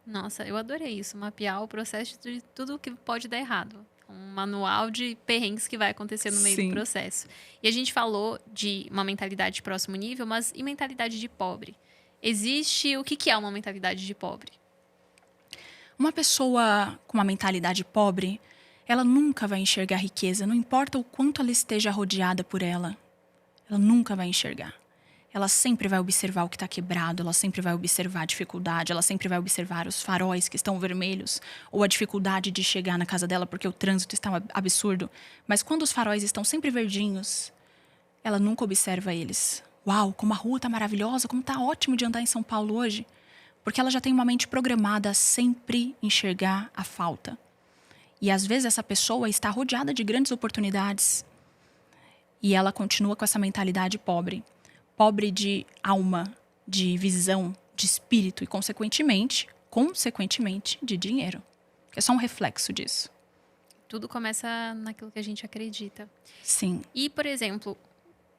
Speaker 2: Nossa, eu adorei isso, mapear o processo de tudo que pode dar errado. Um manual de perrengues que vai acontecer no meio do processo. E a gente falou de uma mentalidade de próximo nível, mas e mentalidade de pobre? Existe... O que é uma mentalidade de pobre?
Speaker 1: Uma pessoa com uma mentalidade pobre, ela nunca vai enxergar riqueza, não importa o quanto ela esteja rodeada por ela. Ela nunca vai enxergar. Ela sempre vai observar o que está quebrado, ela sempre vai observar a dificuldade, ela sempre vai observar os faróis que estão vermelhos, ou a dificuldade de chegar na casa dela porque o trânsito está absurdo. Mas quando os faróis estão sempre verdinhos, ela nunca observa eles. Uau, como a rua está maravilhosa, como está ótimo de andar em São Paulo hoje. Porque ela já tem uma mente programada a sempre enxergar a falta. E às vezes essa pessoa está rodeada de grandes oportunidades e ela continua com essa mentalidade pobre. Pobre de alma, de visão, de espírito e, consequentemente, de dinheiro. Que é só um reflexo disso.
Speaker 2: Tudo começa naquilo que a gente acredita.
Speaker 1: Sim.
Speaker 2: E, por exemplo,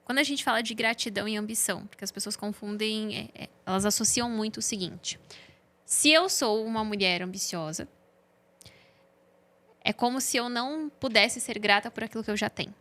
Speaker 2: quando a gente fala de gratidão e ambição, porque as pessoas confundem, elas associam muito o seguinte. Se eu sou uma mulher ambiciosa, é como se eu não pudesse ser grata por aquilo que eu já tenho.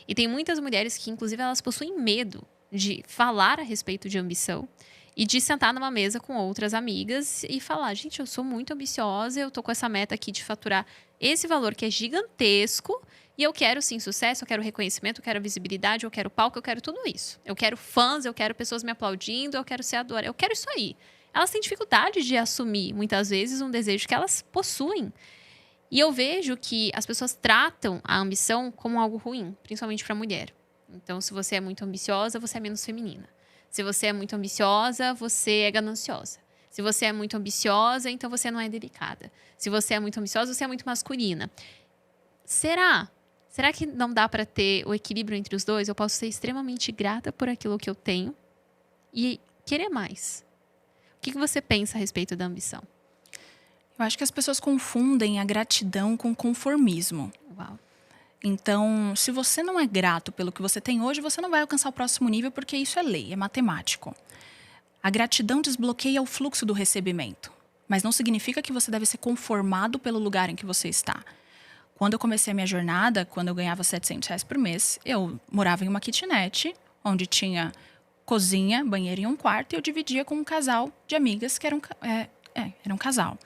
Speaker 2: E tem muitas mulheres que, inclusive, elas possuem medo de falar a respeito de ambição e de sentar numa mesa com outras amigas e falar, gente, eu sou muito ambiciosa, eu tô com essa meta aqui de faturar esse valor que é gigantesco e eu quero sim sucesso, eu quero reconhecimento, eu quero visibilidade, eu quero palco, eu quero tudo isso. Eu quero fãs, eu quero pessoas me aplaudindo, eu quero ser adorada, eu quero isso aí. Elas têm dificuldade de assumir, muitas vezes, um desejo que elas possuem. E eu vejo que as pessoas tratam a ambição como algo ruim, principalmente para a mulher. Então, se você é muito ambiciosa, você é menos feminina. Se você é muito ambiciosa, você é gananciosa. Se você é muito ambiciosa, então você não é delicada. Se você é muito ambiciosa, você é muito masculina. Será? Será que não dá para ter o equilíbrio entre os dois? Eu posso ser extremamente grata por aquilo que eu tenho e querer mais. O que você pensa a respeito da ambição?
Speaker 1: Eu acho que as pessoas confundem a gratidão com conformismo.
Speaker 2: Uau.
Speaker 1: Então, se você não é grato pelo que você tem hoje, você não vai alcançar o próximo nível, porque isso é lei, é matemático. A gratidão desbloqueia o fluxo do recebimento, mas não significa que você deve ser conformado pelo lugar em que você está. Quando eu comecei a minha jornada, quando eu ganhava R$700 por mês, eu morava em uma kitnet, onde tinha cozinha, banheiro e um quarto, e eu dividia com um casal de amigas que era um casal.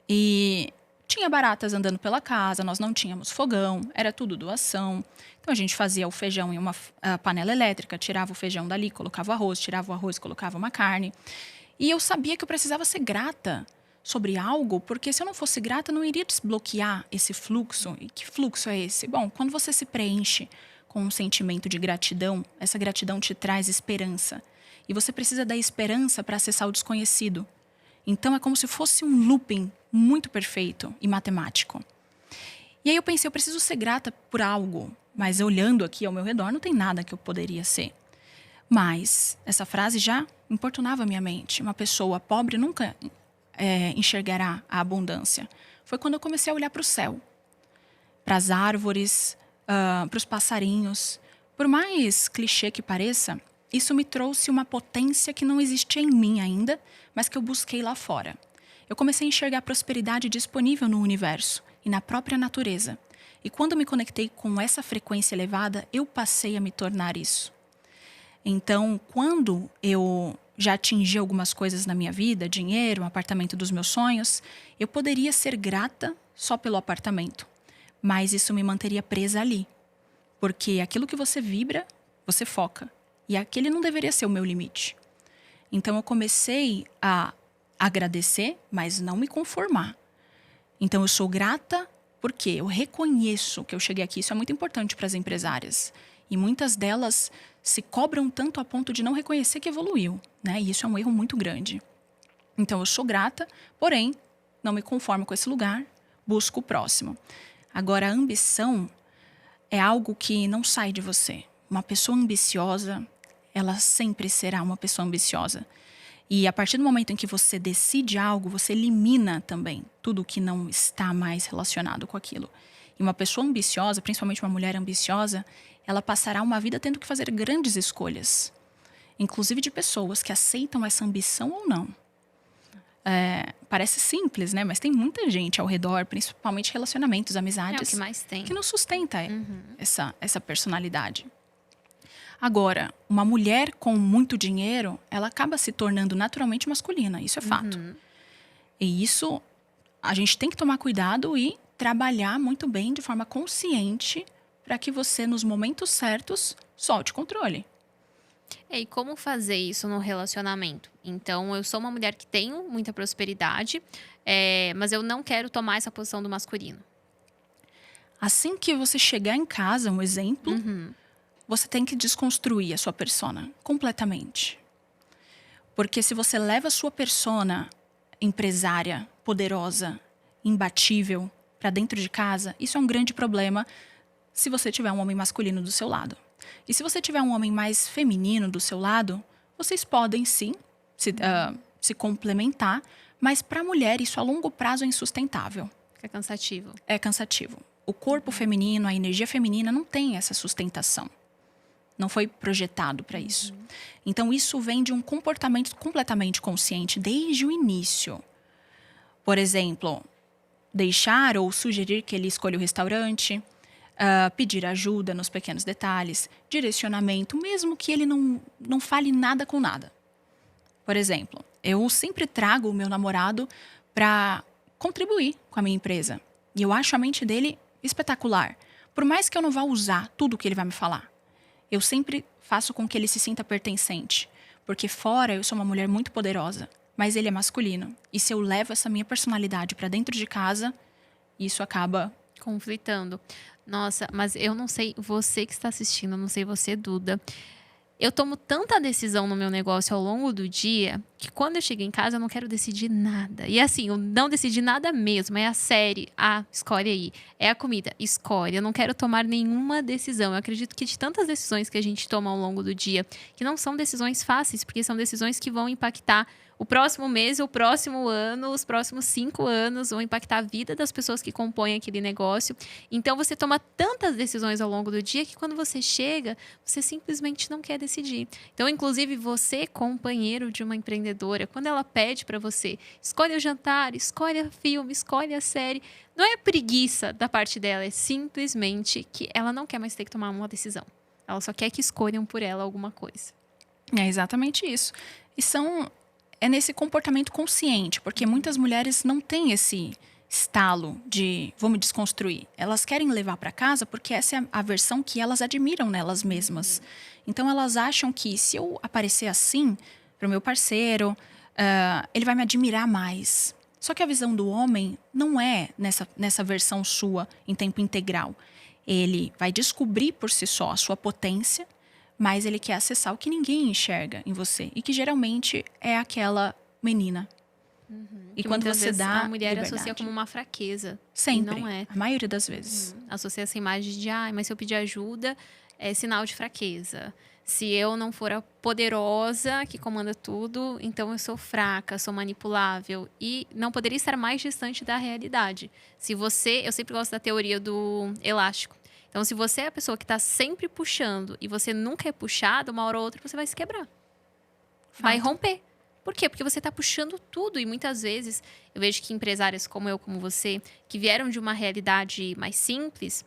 Speaker 1: E tinha baratas andando pela casa, nós não tínhamos fogão, era tudo doação. Então a gente fazia o feijão em uma panela elétrica, tirava o feijão dali, colocava o arroz, tirava o arroz, colocava uma carne. E eu sabia que eu precisava ser grata sobre algo, porque se eu não fosse grata, não iria desbloquear esse fluxo. E que fluxo é esse? Bom, quando você se preenche com um sentimento de gratidão, essa gratidão te traz esperança. E você precisa da esperança para acessar o desconhecido. Então é como se fosse um looping muito perfeito e matemático. E aí eu pensei, eu preciso ser grata por algo. Mas olhando aqui ao meu redor, não tem nada que eu poderia ser. Mas essa frase já importunava a minha mente. Uma pessoa pobre nunca enxergará a abundância. Foi quando eu comecei a olhar para o céu. Para as árvores, para os passarinhos. Por mais clichê que pareça, isso me trouxe uma potência que não existia em mim ainda, mas que eu busquei lá fora. Eu comecei a enxergar a prosperidade disponível no universo e na própria natureza. E quando me conectei com essa frequência elevada, eu passei a me tornar isso. Então, quando eu já atingi algumas coisas na minha vida, dinheiro, um apartamento dos meus sonhos, eu poderia ser grata só pelo apartamento. Mas isso me manteria presa ali. Porque aquilo que você vibra, você foca. E aquele não deveria ser o meu limite. Então, eu comecei a agradecer, mas não me conformar. Então, eu sou grata porque eu reconheço que eu cheguei aqui. Isso é muito importante para as empresárias. E muitas delas se cobram tanto a ponto de não reconhecer que evoluiu, né? E isso é um erro muito grande. Então, eu sou grata, porém, não me conformo com esse lugar, busco o próximo. Agora, a ambição é algo que não sai de você. Uma pessoa ambiciosa, ela sempre será uma pessoa ambiciosa. E a partir do momento em que você decide algo, você elimina também tudo que não está mais relacionado com aquilo. E uma pessoa ambiciosa, principalmente uma mulher ambiciosa, ela passará uma vida tendo que fazer grandes escolhas. Inclusive de pessoas que aceitam essa ambição ou não. Parece simples, né? Mas tem muita gente ao redor, principalmente relacionamentos, amizades,
Speaker 2: É o que mais tem.
Speaker 1: que não sustenta essa personalidade. Agora, uma mulher com muito dinheiro, ela acaba se tornando naturalmente masculina. Isso é fato. E isso, a gente tem que tomar cuidado e trabalhar muito bem, de forma consciente, para que você, nos momentos certos, solte o controle.
Speaker 2: E como fazer isso no relacionamento? Então, eu sou uma mulher que tenho muita prosperidade, mas eu não quero tomar essa posição do masculino.
Speaker 1: Assim que você chegar em casa, um exemplo, você tem que desconstruir a sua persona completamente. Porque se você leva a sua persona empresária, poderosa, imbatível, para dentro de casa, isso é um grande problema se você tiver um homem masculino do seu lado. E se você tiver um homem mais feminino do seu lado, vocês podem sim se complementar, mas para a mulher isso a longo prazo é insustentável.
Speaker 2: É cansativo.
Speaker 1: É cansativo. O corpo feminino, a energia feminina não tem essa sustentação. Não foi projetado para isso. Então, isso vem de um comportamento completamente consciente desde o início. Por exemplo, deixar ou sugerir que ele escolha o restaurante, pedir ajuda nos pequenos detalhes, direcionamento, mesmo que ele não fale nada com nada. Por exemplo, eu sempre trago o meu namorado para contribuir com a minha empresa. E eu acho a mente dele espetacular. Por mais que eu não vá usar tudo o que ele vai me falar, eu sempre faço com que ele se sinta pertencente. Porque fora eu sou uma mulher muito poderosa, mas ele é masculino. E se eu levo essa minha personalidade para dentro de casa, isso acaba
Speaker 2: conflitando. Nossa, mas eu não sei, você que está assistindo, eu não sei você, Duda. Eu tomo tanta decisão no meu negócio ao longo do dia que quando eu chego em casa eu não quero decidir nada. E assim, eu não decidi nada mesmo. É a série, escolhe aí. É a comida, escolhe. Eu não quero tomar nenhuma decisão. Eu acredito que de tantas decisões que a gente toma ao longo do dia, que não são decisões fáceis, porque são decisões que vão impactar o próximo mês, o próximo ano, os próximos 5 anos, vão impactar a vida das pessoas que compõem aquele negócio. Então, você toma tantas decisões ao longo do dia que quando você chega, você simplesmente não quer decidir. Então, inclusive, você, companheiro de uma empreendedora, quando ela pede para você, escolhe o jantar, escolhe o filme, escolhe a série, não é preguiça da parte dela, é simplesmente que ela não quer mais ter que tomar uma decisão. Ela só quer que escolham por ela alguma coisa.
Speaker 1: É exatamente isso. É nesse comportamento consciente, porque muitas mulheres não têm esse estalo de vou me desconstruir. Elas querem levar para casa porque essa é a versão que elas admiram nelas mesmas. Então elas acham que se eu aparecer assim para o meu parceiro, ele vai me admirar mais. Só que a visão do homem não é nessa versão sua em tempo integral. Ele vai descobrir por si só a sua potência, mas ele quer acessar o que ninguém enxerga em você. E que geralmente é aquela menina. E
Speaker 2: Que
Speaker 1: quando
Speaker 2: muitas
Speaker 1: você
Speaker 2: vezes
Speaker 1: dá
Speaker 2: a mulher
Speaker 1: liberdade,
Speaker 2: associa como uma fraqueza.
Speaker 1: sempre,
Speaker 2: E não é.
Speaker 1: a maioria das vezes.
Speaker 2: Associa essa imagem de, mas se eu pedir ajuda, é sinal de fraqueza. Se eu não for a poderosa que comanda tudo, então eu sou fraca, sou manipulável. E não poderia estar mais distante da realidade. Eu sempre gosto da teoria do elástico. Então, se você é a pessoa que está sempre puxando e você nunca é puxada, uma hora ou outra você vai se quebrar. Vai romper. Por quê? Porque você está puxando tudo. E muitas vezes eu vejo que empresárias como eu, como você, que vieram de uma realidade mais simples,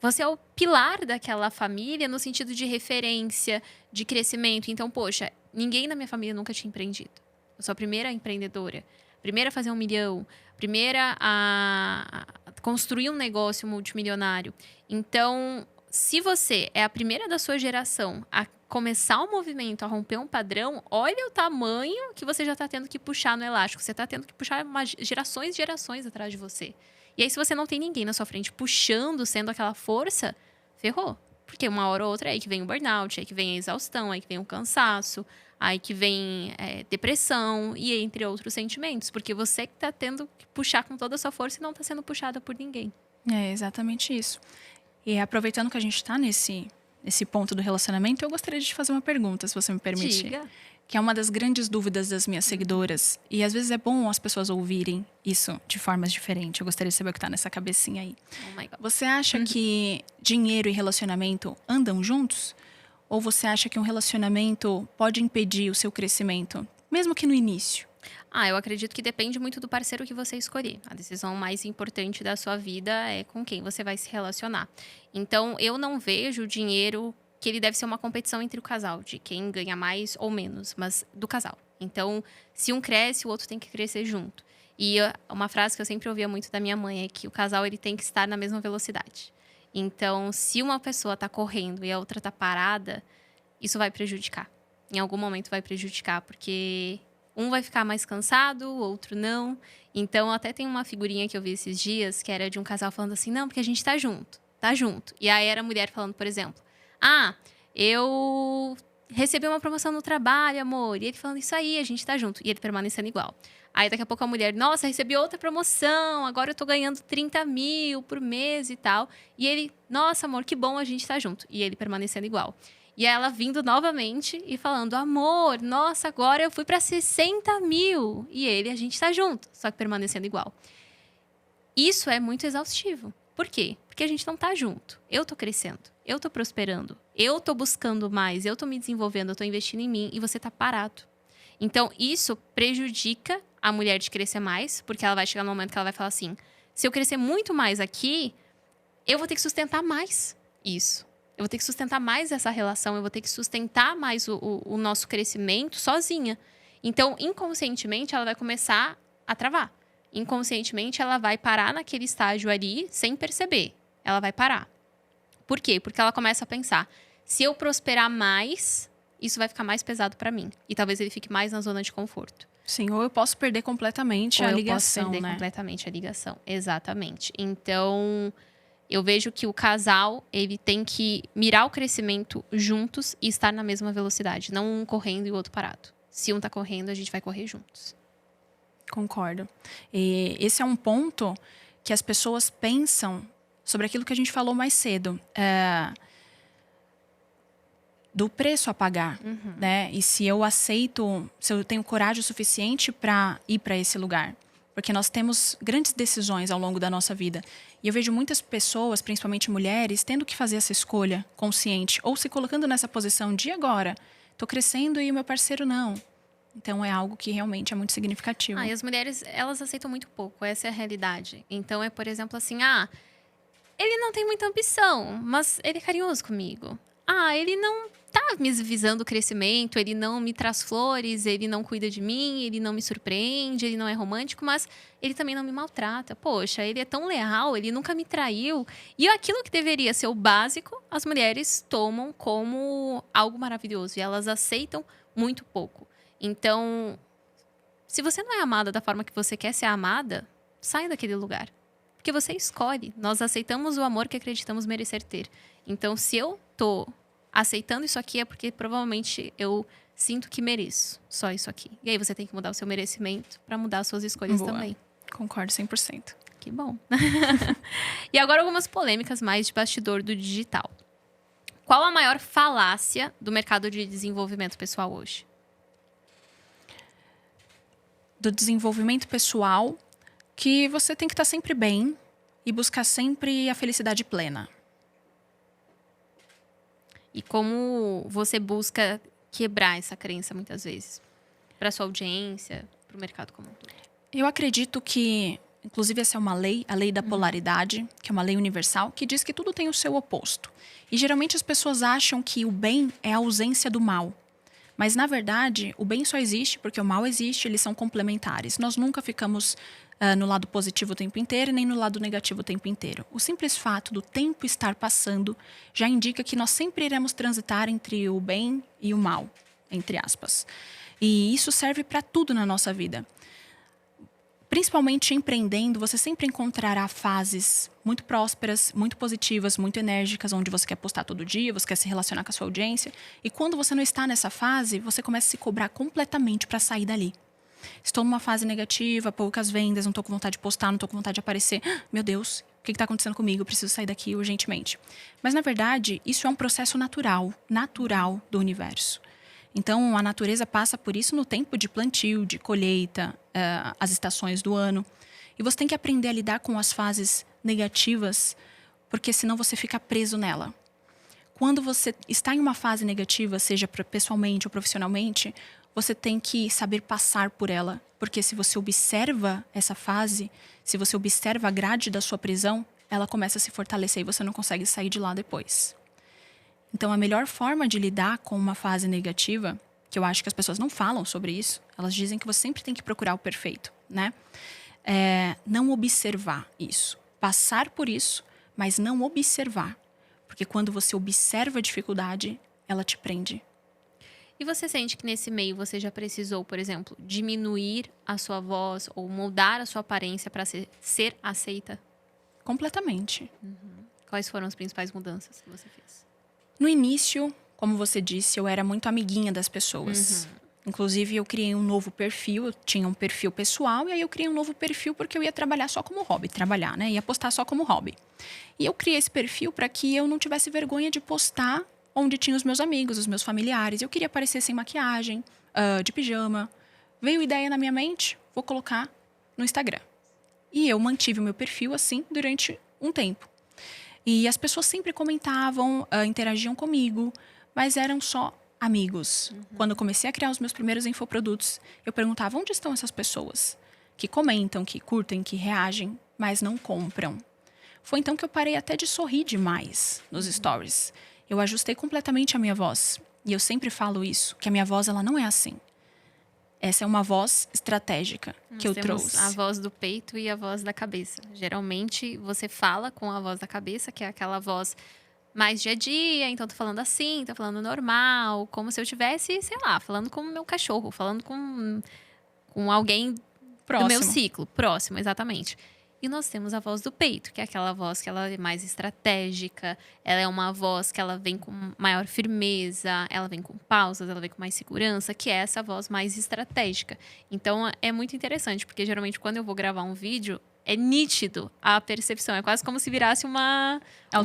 Speaker 2: você é o pilar daquela família no sentido de referência, de crescimento. Então, poxa, ninguém na minha família nunca tinha empreendido. Eu sou a primeira empreendedora, a primeira a fazer 1 milhão, a primeira a construir um negócio multimilionário. Então, se você é a primeira da sua geração a começar um movimento, a romper um padrão, olha o tamanho que você já está tendo que puxar no elástico. Você está tendo que puxar gerações e gerações atrás de você. E aí, se você não tem ninguém na sua frente puxando, sendo aquela força, ferrou. Porque uma hora ou outra é aí que vem o burnout, é aí que vem a exaustão, é aí que vem o cansaço, aí que vem depressão e entre outros sentimentos. Porque você que está tendo que puxar com toda a sua força e não está sendo puxada por ninguém.
Speaker 1: É exatamente isso. E aproveitando que a gente está nesse ponto do relacionamento, eu gostaria de te fazer uma pergunta, se você me permitir.
Speaker 2: Diga.
Speaker 1: Que é uma das grandes dúvidas das minhas seguidoras. E às vezes é bom as pessoas ouvirem isso de formas diferentes. Eu gostaria de saber o que está nessa cabecinha aí.
Speaker 2: Oh my God.
Speaker 1: Você acha que dinheiro e relacionamento andam juntos? Ou você acha que um relacionamento pode impedir o seu crescimento, mesmo que no início?
Speaker 2: Eu acredito que depende muito do parceiro que você escolher. A decisão mais importante da sua vida é com quem você vai se relacionar. Então, eu não vejo o dinheiro que ele deve ser uma competição entre o casal, de quem ganha mais ou menos, mas do casal. Então, se um cresce, o outro tem que crescer junto. E uma frase que eu sempre ouvia muito da minha mãe é que o casal ele tem que estar na mesma velocidade. Então, se uma pessoa está correndo e a outra está parada, isso vai prejudicar. Em algum momento vai prejudicar, porque um vai ficar mais cansado, o outro não. Então, até tem uma figurinha que eu vi esses dias, que era de um casal falando assim, não, porque a gente tá junto. E aí era a mulher falando, por exemplo, eu recebi uma promoção no trabalho, amor. E ele falando, isso aí, a gente tá junto. E ele permanecendo igual. Aí daqui a pouco a mulher, nossa, recebi outra promoção, agora eu tô ganhando 30 mil por mês e tal. E ele, nossa, amor, que bom, a gente tá junto. E ele permanecendo igual. E ela vindo novamente e falando, amor, nossa, agora eu fui para 60 mil. E ele, a gente tá junto, só que permanecendo igual. Isso é muito exaustivo. Por quê? Porque a gente não tá junto. Eu tô crescendo, eu tô prosperando, eu tô buscando mais, eu tô me desenvolvendo, eu tô investindo em mim e você tá parado. Então, isso prejudica a mulher de crescer mais, porque ela vai chegar no momento que ela vai falar assim, se eu crescer muito mais aqui, eu vou ter que sustentar mais isso. Eu vou ter que sustentar mais essa relação, eu vou ter que sustentar mais o nosso crescimento sozinha. Então, inconscientemente, ela vai começar a travar. Inconscientemente, ela vai parar naquele estágio ali sem perceber. Ela vai parar. Por quê? Porque ela começa a pensar, se eu prosperar mais, isso vai ficar mais pesado para mim. E talvez ele fique mais na zona de conforto.
Speaker 1: Sim, ou eu posso perder completamente a ligação,
Speaker 2: Ou eu posso perder
Speaker 1: né?
Speaker 2: completamente a ligação. Exatamente. Então, eu vejo que o casal, ele tem que mirar o crescimento juntos e estar na mesma velocidade. Não um correndo e o outro parado. Se um tá correndo, a gente vai correr juntos.
Speaker 1: Concordo. E esse é um ponto que as pessoas pensam sobre aquilo que a gente falou mais cedo. Do preço a pagar, né? E se eu aceito, se eu tenho coragem suficiente para ir para esse lugar. Porque nós temos grandes decisões ao longo da nossa vida. E eu vejo muitas pessoas, principalmente mulheres, tendo que fazer essa escolha consciente. Ou se colocando nessa posição de agora. Estou crescendo e o meu parceiro não. Então, é algo que realmente é muito significativo.
Speaker 2: E as mulheres, elas aceitam muito pouco. Essa é a realidade. Então, é, por exemplo, assim... ele não tem muita ambição, mas ele é carinhoso comigo. Ele não tá me visando crescimento, ele não me traz flores, ele não cuida de mim, ele não me surpreende, ele não é romântico, mas ele também não me maltrata. Poxa, ele é tão leal, ele nunca me traiu. E aquilo que deveria ser o básico, as mulheres tomam como algo maravilhoso e elas aceitam muito pouco. Então, se você não é amada da forma que você quer ser amada, saia daquele lugar. Porque você escolhe. Nós aceitamos o amor que acreditamos merecer ter. Então, se eu tô aceitando isso aqui, é porque provavelmente eu sinto que mereço só isso aqui. E aí você tem que mudar o seu merecimento para mudar as suas escolhas também.
Speaker 1: Concordo 100%.
Speaker 2: Que bom. E agora algumas polêmicas mais de bastidor do digital. Qual a maior falácia do mercado de desenvolvimento pessoal hoje?
Speaker 1: Do desenvolvimento pessoal, que você tem que estar sempre bem e buscar sempre a felicidade plena.
Speaker 2: E como você busca quebrar essa crença muitas vezes? Para sua audiência, para o mercado como um todo.
Speaker 1: Eu acredito que, inclusive essa é uma lei, a lei da polaridade, que é uma lei universal, que diz que tudo tem o seu oposto. E geralmente as pessoas acham que o bem é a ausência do mal. Mas, na verdade, o bem só existe porque o mal existe, eles são complementares. Nós nunca ficamos no lado positivo o tempo inteiro, nem no lado negativo o tempo inteiro. O simples fato do tempo estar passando já indica que nós sempre iremos transitar entre o bem e o mal, entre aspas. E isso serve para tudo na nossa vida. Principalmente empreendendo, você sempre encontrará fases muito prósperas, muito positivas, muito enérgicas, onde você quer postar todo dia, você quer se relacionar com a sua audiência. E quando você não está nessa fase, você começa a se cobrar completamente para sair dali. Estou numa fase negativa, poucas vendas, não estou com vontade de postar, não estou com vontade de aparecer. Meu Deus, o que está acontecendo comigo? Eu preciso sair daqui urgentemente. Mas, na verdade, isso é um processo natural do universo. Então, a natureza passa por isso no tempo de plantio, de colheita, as estações do ano. E você tem que aprender a lidar com as fases negativas, porque senão você fica preso nela. Quando você está em uma fase negativa, seja pessoalmente ou profissionalmente, você tem que saber passar por ela. Porque se você observa essa fase, se você observa a grade da sua prisão, ela começa a se fortalecer e você não consegue sair de lá depois. Então, a melhor forma de lidar com uma fase negativa, que eu acho que as pessoas não falam sobre isso, elas dizem que você sempre tem que procurar o perfeito, né? Não observar isso. Passar por isso, mas não observar. Porque quando você observa a dificuldade, ela te prende.
Speaker 2: E você sente que nesse meio você já precisou, por exemplo, diminuir a sua voz ou mudar a sua aparência para ser aceita?
Speaker 1: Completamente.
Speaker 2: Quais foram as principais mudanças que você fez?
Speaker 1: No início, como você disse, eu era muito amiguinha das pessoas. Inclusive, eu criei um novo perfil. Eu tinha um perfil pessoal e aí eu criei um novo perfil porque eu ia trabalhar só como hobby. Trabalhar, né? Ia postar só como hobby. E eu criei esse perfil para que eu não tivesse vergonha de postar onde tinha os meus amigos, os meus familiares. Eu queria aparecer sem maquiagem, de pijama. Veio ideia na minha mente, vou colocar no Instagram. E eu mantive o meu perfil assim durante um tempo. E as pessoas sempre comentavam, interagiam comigo, mas eram só amigos. Quando eu comecei a criar os meus primeiros infoprodutos, eu perguntava onde estão essas pessoas que comentam, que curtem, que reagem, mas não compram. Foi então que eu parei até de sorrir demais nos stories. Eu ajustei completamente a minha voz. E eu sempre falo isso, que a minha voz ela não é assim. Essa é uma voz estratégica que eu trouxe.
Speaker 2: A voz do peito e a voz da cabeça. Geralmente, você fala com a voz da cabeça, que é aquela voz mais dia a dia. Então, tô falando assim, tô falando normal. Como se eu tivesse, sei lá, falando com o meu cachorro. Falando com alguém
Speaker 1: Próximo.
Speaker 2: do meu ciclo. Próximo, exatamente. E nós temos a voz do peito, que é aquela voz que ela é mais estratégica. Ela é uma voz que ela vem com maior firmeza, ela vem com pausas, ela vem com mais segurança, que é essa voz mais estratégica. Então, é muito interessante, porque geralmente quando eu vou gravar um vídeo, é nítido a percepção. É quase como se virasse uma chave. É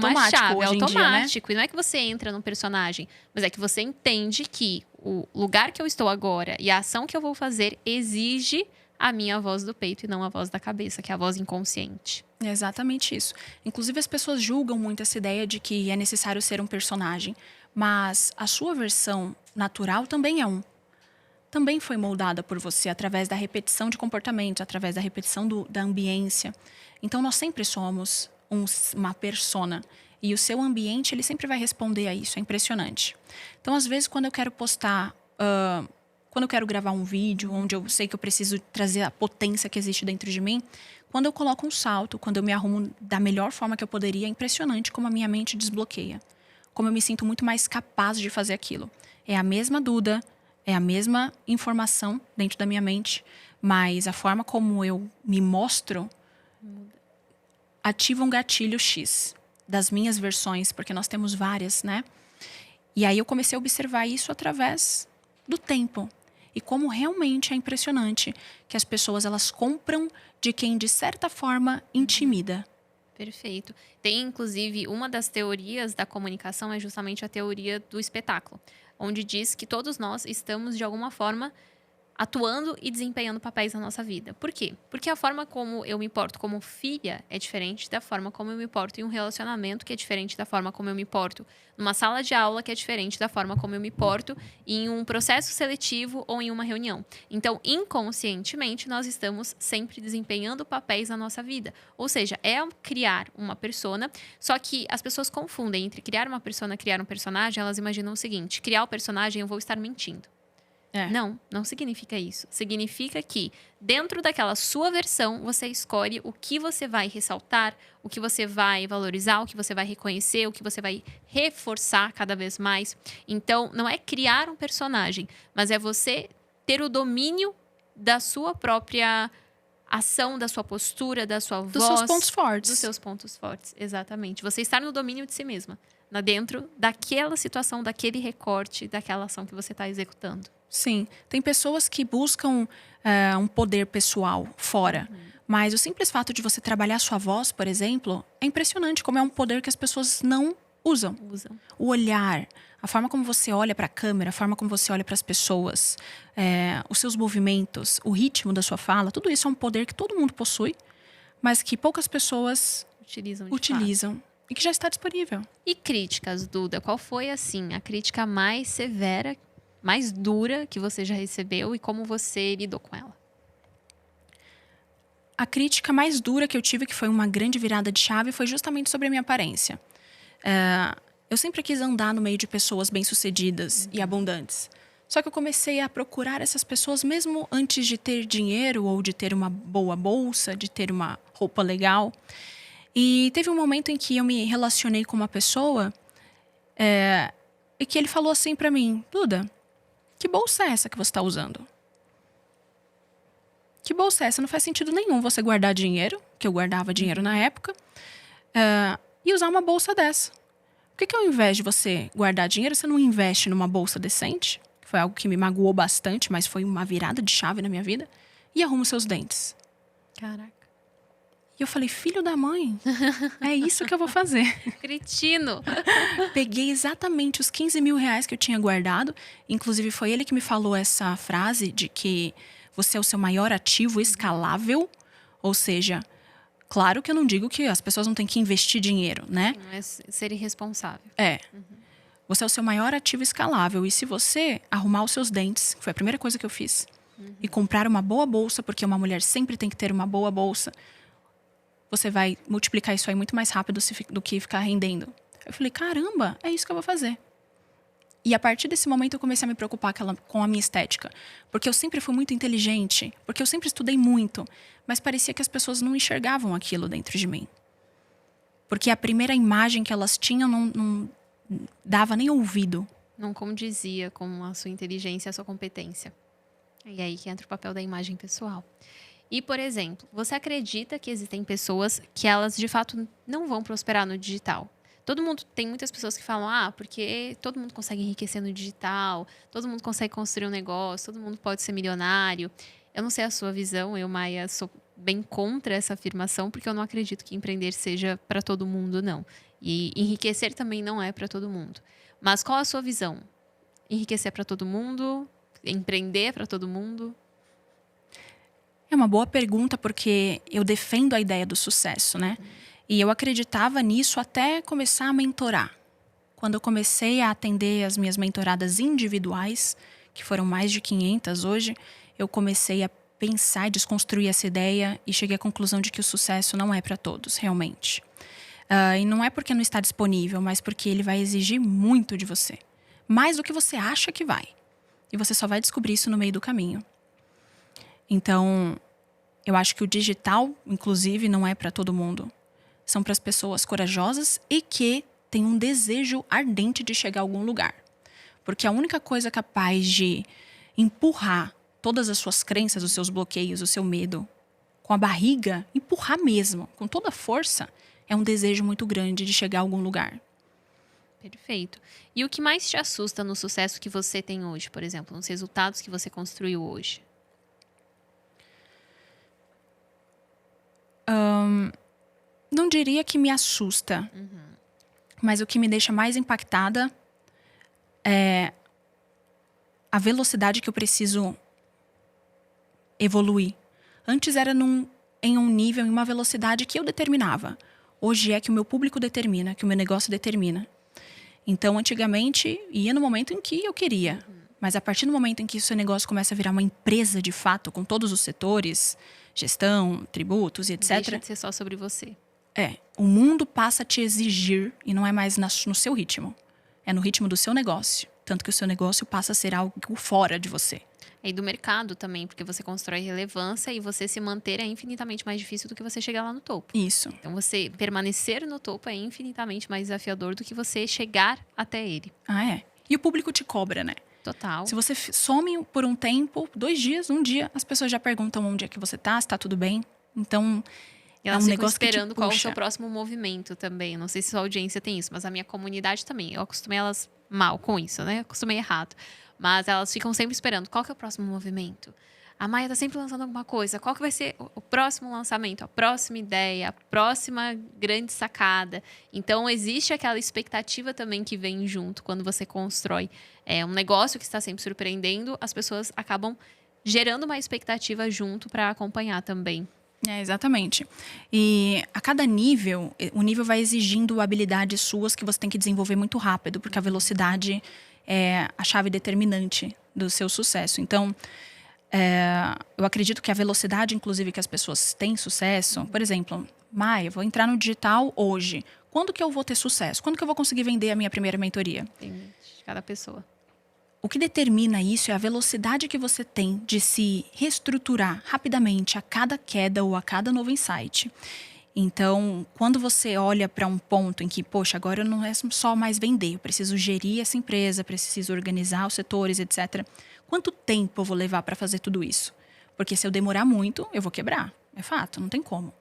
Speaker 2: automático. E não é que você entra num personagem, mas é que você entende que o lugar que eu estou agora e a ação que eu vou fazer exige a minha voz do peito e não a voz da cabeça, que é a voz inconsciente.
Speaker 1: É exatamente isso. Inclusive, as pessoas julgam muito essa ideia de que é necessário ser um personagem. Mas a sua versão natural também é também foi moldada por você através da repetição de comportamentos, através da repetição da ambiência. Então, nós sempre somos uma persona. E o seu ambiente, ele sempre vai responder a isso. É impressionante. Então, às vezes, quando eu quero postar... quando eu quero gravar um vídeo, onde eu sei que eu preciso trazer a potência que existe dentro de mim, quando eu coloco um salto, quando eu me arrumo da melhor forma que eu poderia, é impressionante como a minha mente desbloqueia. Como eu me sinto muito mais capaz de fazer aquilo. É a mesma Duda, é a mesma informação dentro da minha mente, mas a forma como eu me mostro ativa um gatilho X das minhas versões, porque nós temos várias, né? E aí eu comecei a observar isso através do tempo. E como realmente é impressionante que as pessoas, elas compram de quem, de certa forma, intimida.
Speaker 2: Perfeito. Tem, inclusive, uma das teorias da comunicação é justamente a teoria do espetáculo, onde diz que todos nós estamos, de alguma forma, atuando e desempenhando papéis na nossa vida. Por quê? Porque a forma como eu me porto como filha é diferente da forma como eu me porto em um relacionamento, que é diferente da forma como eu me porto numa sala de aula, que é diferente da forma como eu me porto em um processo seletivo ou em uma reunião. Então, inconscientemente, nós estamos sempre desempenhando papéis na nossa vida. Ou seja, é criar uma persona, só que as pessoas confundem entre criar uma persona e criar um personagem. Elas imaginam o seguinte: criar o personagem, eu vou estar mentindo. Não significa isso. Significa que, dentro daquela sua versão, você escolhe o que você vai ressaltar, o que você vai valorizar, o que você vai reconhecer, o que você vai reforçar cada vez mais. Então, não é criar um personagem, mas é você ter o domínio da sua própria ação, da sua postura, da sua voz.
Speaker 1: Dos seus pontos fortes.
Speaker 2: Dos seus pontos fortes, exatamente. Você estar no domínio de si mesma, dentro daquela situação, daquele recorte, daquela ação que você está executando.
Speaker 1: Sim, tem pessoas que buscam um poder pessoal fora. Mas o simples fato de você trabalhar sua voz, por exemplo, é impressionante como é um poder que as pessoas não usam. O olhar, a forma como você olha para a câmera, a forma como você olha para as pessoas, os seus movimentos, o ritmo da sua fala, tudo isso é um poder que todo mundo possui, mas que poucas pessoas utilizam. E que já está disponível.
Speaker 2: E críticas, Duda? Qual foi, assim, a crítica mais severa, mais dura que você já recebeu e como você lidou com ela?
Speaker 1: A crítica mais dura que eu tive, que foi uma grande virada de chave, foi justamente sobre a minha aparência. Eu sempre quis andar no meio de pessoas bem-sucedidas e abundantes. Só que eu comecei a procurar essas pessoas mesmo antes de ter dinheiro ou de ter uma boa bolsa, de ter uma roupa legal. E teve um momento em que eu me relacionei com uma pessoa e que ele falou assim pra mim: Duda, que bolsa é essa que você tá usando? Que bolsa é essa? Não faz sentido nenhum você guardar dinheiro, que eu guardava dinheiro na época, e usar uma bolsa dessa. Por que ao invés de você guardar dinheiro, você não investe numa bolsa decente? Que foi algo que me magoou bastante, mas foi uma virada de chave na minha vida. E arruma os seus dentes.
Speaker 2: Caraca.
Speaker 1: E eu falei: filho da mãe, é isso que eu vou fazer.
Speaker 2: Cretino.
Speaker 1: Peguei exatamente os 15 mil reais que eu tinha guardado. Inclusive, foi ele que me falou essa frase de que você é o seu maior ativo escalável. Ou seja, claro que eu não digo que as pessoas não têm que investir dinheiro, né?
Speaker 2: Não é ser irresponsável.
Speaker 1: Você é o seu maior ativo escalável. E se você arrumar os seus dentes, que foi a primeira coisa que eu fiz, e comprar uma boa bolsa, porque uma mulher sempre tem que ter uma boa bolsa, você vai multiplicar isso aí muito mais rápido do que ficar rendendo. Eu falei: caramba, é isso que eu vou fazer. E a partir desse momento eu comecei a me preocupar com a minha estética. Porque eu sempre fui muito inteligente, porque eu sempre estudei muito, mas parecia que as pessoas não enxergavam aquilo dentro de mim. Porque a primeira imagem que elas tinham não dava nem ouvido.
Speaker 2: Não condizia com a sua inteligência e a sua competência. E aí que entra o papel da imagem pessoal. E, por exemplo, você acredita que existem pessoas que elas, de fato, não vão prosperar no digital? Tem muitas pessoas que falam: porque todo mundo consegue enriquecer no digital, todo mundo consegue construir um negócio, todo mundo pode ser milionário. Eu não sei a sua visão, eu, Maia, sou bem contra essa afirmação, porque eu não acredito que empreender seja para todo mundo, não. E enriquecer também não é para todo mundo. Mas qual a sua visão? Enriquecer é para todo mundo? Empreender é para todo mundo?
Speaker 1: É uma boa pergunta, porque eu defendo a ideia do sucesso, né? E eu acreditava nisso até começar a mentorar. Quando eu comecei a atender as minhas mentoradas individuais, que foram mais de 500 hoje, eu comecei a pensar e desconstruir essa ideia e cheguei à conclusão de que o sucesso não é para todos, realmente. E não é porque não está disponível, mas porque ele vai exigir muito de você. Mais do que você acha que vai. E você só vai descobrir isso no meio do caminho. Então, eu acho que o digital, inclusive, não é para todo mundo. São para as pessoas corajosas e que têm um desejo ardente de chegar a algum lugar. Porque a única coisa capaz de empurrar todas as suas crenças, os seus bloqueios, o seu medo, com a barriga, empurrar mesmo, com toda a força, é um desejo muito grande de chegar a algum lugar.
Speaker 2: Perfeito. E o que mais te assusta no sucesso que você tem hoje, por exemplo, nos resultados que você construiu hoje?
Speaker 1: Não diria que me assusta, mas o que me deixa mais impactada é a velocidade que eu preciso evoluir. Antes era em um nível, em uma velocidade que eu determinava. Hoje é que o meu público determina, que o meu negócio determina. Então, antigamente, ia no momento em que eu queria. Mas a partir do momento em que o seu negócio começa a virar uma empresa de fato, com todos os setores, gestão, tributos e etc.
Speaker 2: Deixa de ser só sobre você.
Speaker 1: O mundo passa a te exigir e não é mais no seu ritmo. É no ritmo do seu negócio. Tanto que o seu negócio passa a ser algo fora de você.
Speaker 2: E do mercado também, porque você constrói relevância e você se manter é infinitamente mais difícil do que você chegar lá no topo.
Speaker 1: Isso.
Speaker 2: Então, você permanecer no topo é infinitamente mais desafiador do que você chegar até ele.
Speaker 1: E o público te cobra, né?
Speaker 2: Total.
Speaker 1: Se você some por um tempo, 2 dias, um dia, as pessoas já perguntam onde é que você tá, se tá tudo bem. Então,
Speaker 2: e elas
Speaker 1: um
Speaker 2: ficam
Speaker 1: negócio
Speaker 2: esperando
Speaker 1: que te
Speaker 2: qual é o
Speaker 1: puxa.
Speaker 2: seu próximo movimento também. Não sei se sua audiência tem isso, mas a minha comunidade também. Eu acostumei elas mal com isso, né? Eu acostumei errado. Mas elas ficam sempre esperando. Qual que é o próximo movimento? A Maia tá sempre lançando alguma coisa. Qual que vai ser o próximo lançamento? A próxima ideia? A próxima grande sacada? Então, existe aquela expectativa também que vem junto quando você constrói um negócio que está sempre surpreendendo. As pessoas acabam gerando uma expectativa junto para acompanhar também.
Speaker 1: Exatamente. E a cada nível, o nível vai exigindo habilidades suas que você tem que desenvolver muito rápido, porque a velocidade é a chave determinante do seu sucesso. Então, eu acredito que a velocidade, inclusive, que as pessoas têm sucesso... Por exemplo, Maia, vou entrar no digital hoje. Quando que eu vou ter sucesso? Quando que eu vou conseguir vender a minha primeira mentoria?
Speaker 2: Tem de cada pessoa.
Speaker 1: O que determina isso é a velocidade que você tem de se reestruturar rapidamente a cada queda ou a cada novo insight. Então, quando você olha para um ponto em que, poxa, agora não é só mais vender, eu preciso gerir essa empresa, preciso organizar os setores, etc. Quanto tempo eu vou levar para fazer tudo isso? Porque se eu demorar muito, eu vou quebrar. É fato, não tem como.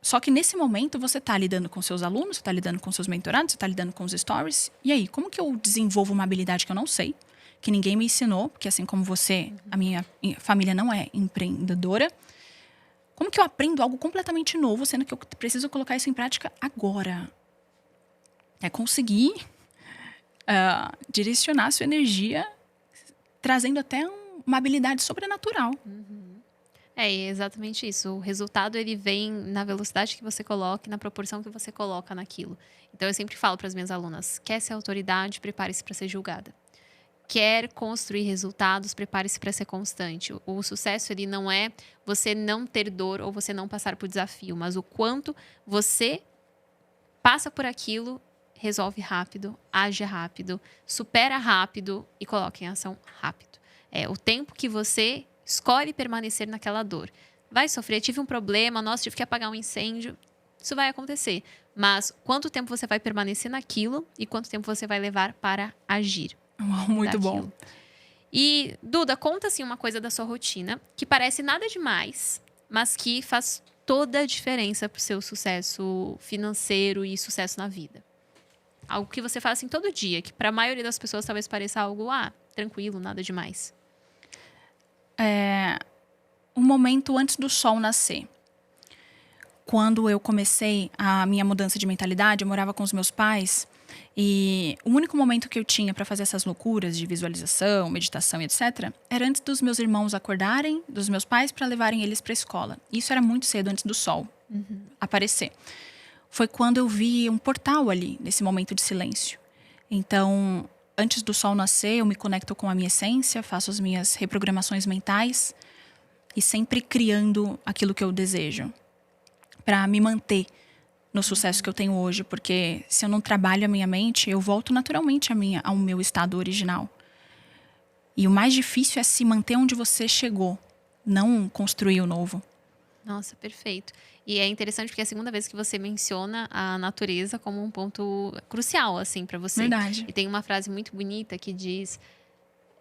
Speaker 1: Só que nesse momento você está lidando com seus alunos, você está lidando com seus mentorados, você está lidando com os stories. E aí, como que eu desenvolvo uma habilidade que eu não sei, que ninguém me ensinou, porque assim como você, a minha família não é empreendedora. Como que eu aprendo algo completamente novo, sendo que eu preciso colocar isso em prática agora? É conseguir direcionar a sua energia, trazendo até uma habilidade sobrenatural.
Speaker 2: É exatamente isso. O resultado ele vem na velocidade que você coloca e na proporção que você coloca naquilo. Então, eu sempre falo para as minhas alunas, quer ser autoridade, prepare-se para ser julgada. Quer construir resultados, prepare-se para ser constante. O sucesso ele não é você não ter dor ou você não passar por desafio, mas o quanto você passa por aquilo, resolve rápido, age rápido, supera rápido e coloca em ação rápido. O tempo que você escolhe permanecer naquela dor. Vai sofrer, tive um problema, nossa, tive que apagar um incêndio. Isso vai acontecer. Mas quanto tempo você vai permanecer naquilo e quanto tempo você vai levar para agir?
Speaker 1: Muito bom.
Speaker 2: E, Duda, conta assim uma coisa da sua rotina que parece nada demais, mas que faz toda a diferença para o seu sucesso financeiro e sucesso na vida. Algo que você faz assim todo dia, que para a maioria das pessoas talvez pareça algo, tranquilo, nada demais.
Speaker 1: Um momento antes do sol nascer. Quando eu comecei a minha mudança de mentalidade, eu morava com os meus pais e o único momento que eu tinha para fazer essas loucuras de visualização, meditação e etc. era antes dos meus irmãos acordarem, dos meus pais, para levarem eles para a escola. Isso era muito cedo, antes do sol aparecer. Foi quando eu vi um portal ali, nesse momento de silêncio. Então, antes do sol nascer, eu me conecto com a minha essência, faço as minhas reprogramações mentais e sempre criando aquilo que eu desejo, para me manter no sucesso que eu tenho hoje, porque se eu não trabalho a minha mente, eu volto naturalmente ao meu estado original. E o mais difícil é se manter onde você chegou, não construir o novo.
Speaker 2: Nossa, perfeito. E é interessante porque é a segunda vez que você menciona a natureza como um ponto crucial, assim, para você.
Speaker 1: Verdade.
Speaker 2: E tem uma frase muito bonita que diz: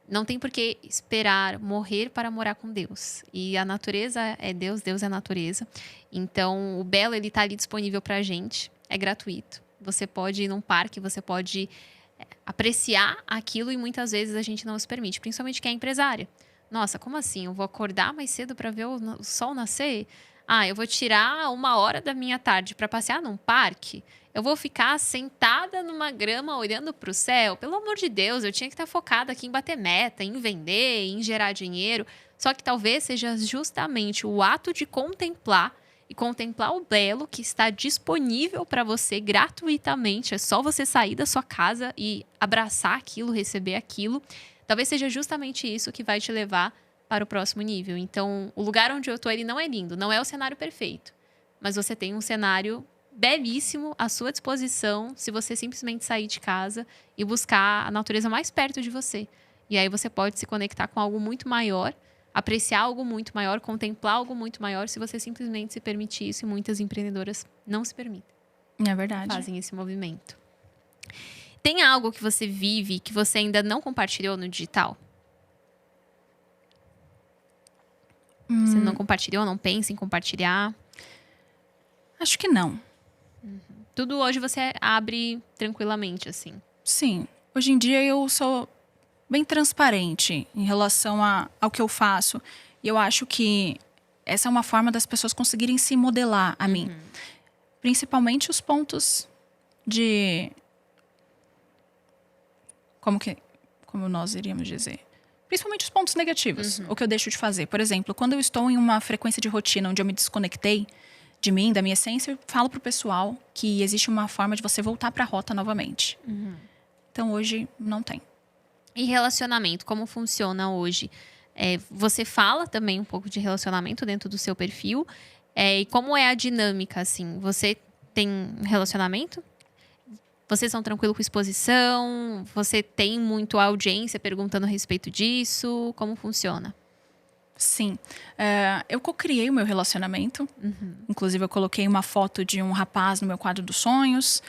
Speaker 2: não tem por que esperar morrer para morar com Deus. E a natureza é Deus, Deus é a natureza. Então, o belo, ele tá ali disponível pra gente. É gratuito. Você pode ir num parque, você pode apreciar aquilo e muitas vezes a gente não se permite. Principalmente quem é empresária. Nossa, como assim? Eu vou acordar mais cedo para ver o sol nascer? Eu vou tirar 1 hora da minha tarde para passear num parque? Eu vou ficar sentada numa grama olhando para o céu? Pelo amor de Deus, eu tinha que estar focada aqui em bater meta, em vender, em gerar dinheiro. Só que talvez seja justamente o ato de contemplar e contemplar o belo que está disponível para você gratuitamente. É só você sair da sua casa e abraçar aquilo, receber aquilo. Talvez seja justamente isso que vai te levar para o próximo nível. Então, o lugar onde eu estou, ele não é lindo, não é o cenário perfeito. Mas você tem um cenário belíssimo à sua disposição se você simplesmente sair de casa e buscar a natureza mais perto de você. E aí você pode se conectar com algo muito maior, apreciar algo muito maior, contemplar algo muito maior, se você simplesmente se permitir isso. E muitas empreendedoras não se permitem.
Speaker 1: É verdade.
Speaker 2: Fazem esse movimento. Tem algo que você vive que você ainda não compartilhou no digital? Você não compartilhou, não pensa em compartilhar?
Speaker 1: Acho que não.
Speaker 2: Tudo hoje você abre tranquilamente, assim.
Speaker 1: Sim. Hoje em dia eu sou bem transparente em relação ao que eu faço. E eu acho que essa é uma forma das pessoas conseguirem se modelar a mim. Principalmente os pontos de... Como nós iríamos dizer? Principalmente os pontos negativos, o que eu deixo de fazer. Por exemplo, quando eu estou em uma frequência de rotina onde eu me desconectei de mim, da minha essência, eu falo pro pessoal que existe uma forma de você voltar pra rota novamente. Então, hoje, não tem.
Speaker 2: E relacionamento, como funciona hoje? Você fala também um pouco de relacionamento dentro do seu perfil. E como é a dinâmica, assim? Você tem um relacionamento? Vocês são tranquilos com exposição? Você tem muito audiência perguntando a respeito disso? Como funciona?
Speaker 1: Sim. Eu co-criei o meu relacionamento. Inclusive, eu coloquei uma foto de um rapaz no meu quadro dos sonhos,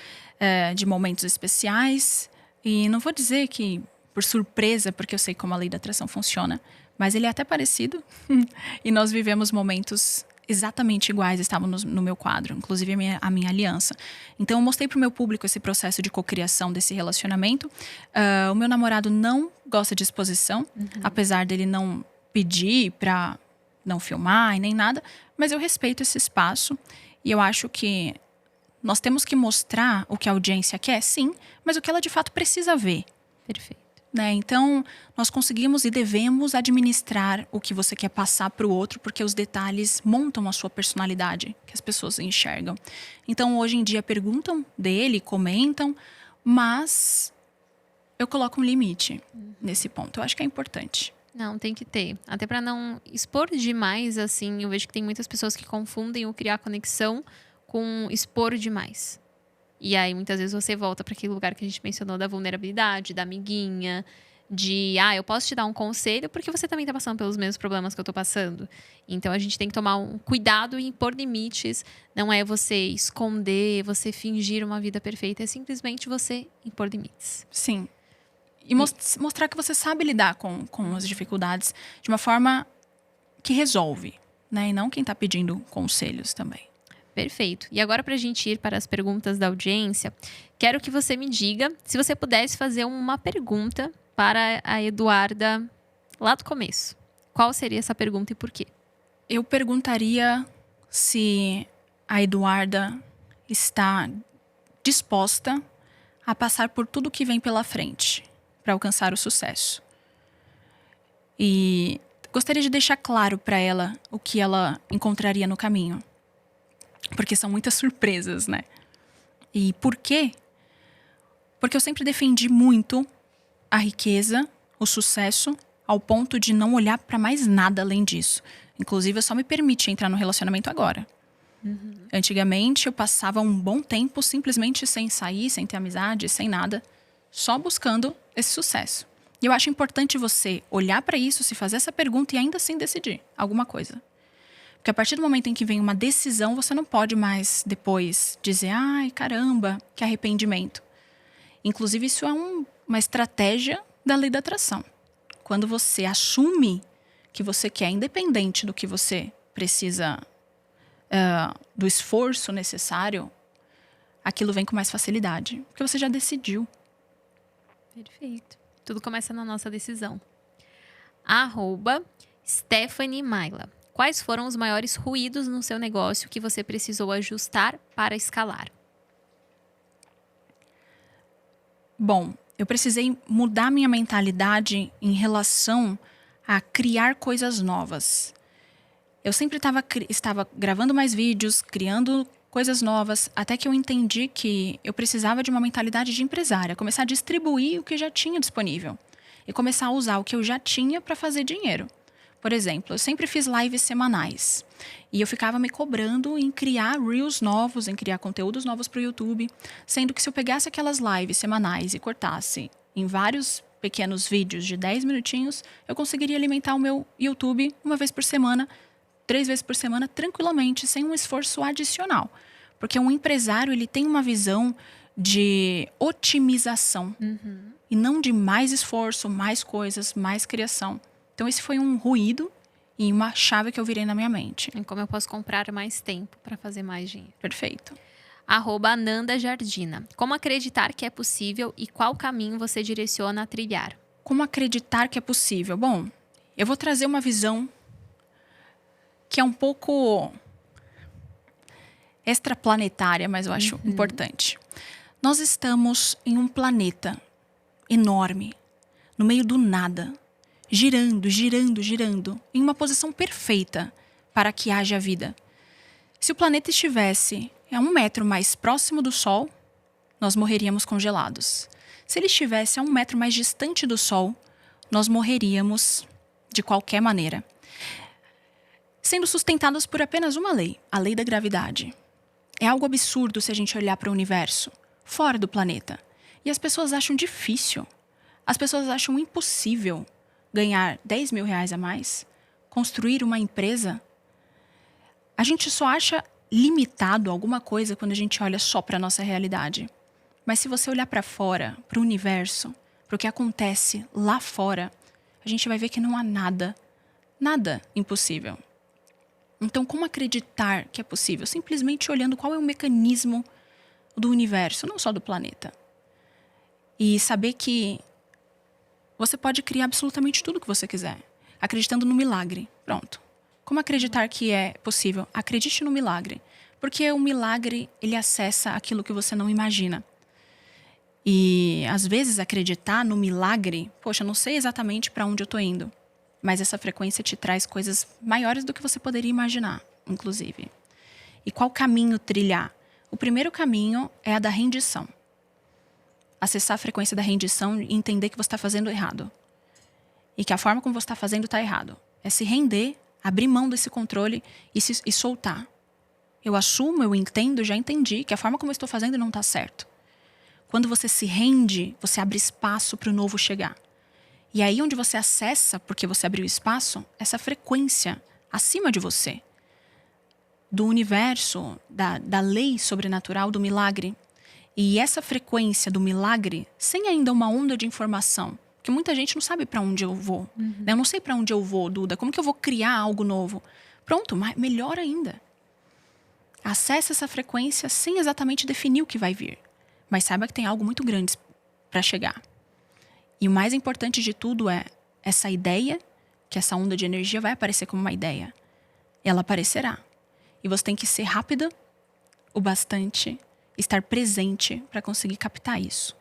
Speaker 1: de momentos especiais. E não vou dizer que por surpresa, porque eu sei como a lei da atração funciona, mas ele é até parecido. E nós vivemos momentos exatamente iguais, estavam no meu quadro, inclusive a minha aliança. Então, eu mostrei para o meu público esse processo de cocriação desse relacionamento. O meu namorado não gosta de exposição, apesar dele não pedir para não filmar e nem nada, mas eu respeito esse espaço e eu acho que nós temos que mostrar o que a audiência quer, sim, mas o que ela de fato precisa ver.
Speaker 2: Perfeito.
Speaker 1: Né? Então, nós conseguimos e devemos administrar o que você quer passar para o outro, porque os detalhes montam a sua personalidade, que as pessoas enxergam. Então, hoje em dia, perguntam dele, comentam, mas eu coloco um limite nesse ponto. Eu acho que é importante.
Speaker 2: Não, tem que ter. Até para não expor demais, assim, eu vejo que tem muitas pessoas que confundem o criar conexão com expor demais. E aí, muitas vezes, você volta para aquele lugar que a gente mencionou da vulnerabilidade, da amiguinha, de, eu posso te dar um conselho porque você também tá passando pelos mesmos problemas que eu tô passando. Então, a gente tem que tomar um cuidado e impor limites. Não é você esconder, você fingir uma vida perfeita. É simplesmente você impor limites.
Speaker 1: Sim. E mostrar que você sabe lidar com as dificuldades de uma forma que resolve, né? E não quem tá pedindo conselhos também.
Speaker 2: Perfeito. E agora, para a gente ir para as perguntas da audiência, quero que você me diga se você pudesse fazer uma pergunta para a Eduarda lá do começo. Qual seria essa pergunta e por quê?
Speaker 1: Eu perguntaria se a Eduarda está disposta a passar por tudo que vem pela frente para alcançar o sucesso. E gostaria de deixar claro para ela o que ela encontraria no caminho. Porque são muitas surpresas, né? E por quê? Porque eu sempre defendi muito a riqueza, o sucesso, ao ponto de não olhar para mais nada além disso. Inclusive, eu só me permiti entrar no relacionamento agora. Antigamente, eu passava um bom tempo simplesmente sem sair, sem ter amizade, sem nada, só buscando esse sucesso. E eu acho importante você olhar para isso, se fazer essa pergunta e ainda assim decidir alguma coisa. Porque a partir do momento em que vem uma decisão, você não pode mais depois dizer, ai, caramba, que arrependimento. Inclusive, isso é uma estratégia da lei da atração. Quando você assume que você quer, independente do que você precisa, do esforço necessário, aquilo vem com mais facilidade. Porque você já decidiu.
Speaker 2: Perfeito. Tudo começa na nossa decisão. @Stephanie Maila. Quais foram os maiores ruídos no seu negócio que você precisou ajustar para escalar?
Speaker 1: Bom, eu precisei mudar minha mentalidade em relação a criar coisas novas. Eu sempre estava gravando mais vídeos, criando coisas novas, até que eu entendi que eu precisava de uma mentalidade de empresária, começar a distribuir o que já tinha disponível e começar a usar o que eu já tinha para fazer dinheiro. Por exemplo, eu sempre fiz lives semanais e eu ficava me cobrando em criar reels novos, em criar conteúdos novos para o YouTube, sendo que se eu pegasse aquelas lives semanais e cortasse em vários pequenos vídeos de 10 minutinhos, eu conseguiria alimentar o meu YouTube uma vez por semana, 3 vezes por semana, tranquilamente, sem um esforço adicional. Porque um empresário, ele tem uma visão de otimização e não de mais esforço, mais coisas, mais criação. Então, esse foi um ruído e uma chave que eu virei na minha mente.
Speaker 2: Em como eu posso comprar mais tempo para fazer mais dinheiro.
Speaker 1: Perfeito.
Speaker 2: @Ananda Jardina. Como acreditar que é possível e qual caminho você direciona a trilhar?
Speaker 1: Como acreditar que é possível? Bom, eu vou trazer uma visão que é um pouco extraplanetária, mas eu acho importante. Nós estamos em um planeta enorme, no meio do nada, girando, girando, girando, em uma posição perfeita para que haja vida. Se o planeta estivesse a 1 metro mais próximo do Sol, nós morreríamos congelados. Se ele estivesse a 1 metro mais distante do Sol, nós morreríamos de qualquer maneira. Sendo sustentados por apenas uma lei, a lei da gravidade. É algo absurdo se a gente olhar para o universo, fora do planeta. E as pessoas acham difícil. As pessoas acham impossível ganhar 10 mil reais a mais, construir uma empresa. A gente só acha limitado alguma coisa quando a gente olha só para a nossa realidade. Mas se você olhar para fora, para o universo, para o que acontece lá fora, a gente vai ver que não há nada impossível. Então, como acreditar que é possível? Simplesmente olhando qual é o mecanismo do universo, não só do planeta. E saber que você pode criar absolutamente tudo que você quiser, acreditando no milagre. Pronto. Como acreditar que é possível? Acredite no milagre. Porque o milagre, ele acessa aquilo que você não imagina. E, às vezes, acreditar no milagre, poxa, eu não sei exatamente para onde eu estou indo. Mas essa frequência te traz coisas maiores do que você poderia imaginar, inclusive. E qual caminho trilhar? O primeiro caminho é a da rendição. Acessar a frequência da rendição e entender que você está fazendo errado. E que a forma como você está fazendo está errado. É se render, abrir mão desse controle e soltar. Eu assumo, eu entendo, já entendi que a forma como eu estou fazendo não está certo. Quando você se rende, você abre espaço para o novo chegar. E aí onde você acessa, porque você abriu espaço, essa frequência acima de você. Do universo, da lei sobrenatural, do milagre. E essa frequência do milagre, sem ainda uma onda de informação. Porque muita gente não sabe para onde eu vou. Eu não sei para onde eu vou, Duda. Como que eu vou criar algo novo? Pronto, melhor ainda. Acesse essa frequência sem exatamente definir o que vai vir. Mas saiba que tem algo muito grande para chegar. E o mais importante de tudo é essa ideia, que essa onda de energia vai aparecer como uma ideia. Ela aparecerá. E você tem que ser rápida o bastante, estar presente para conseguir captar isso.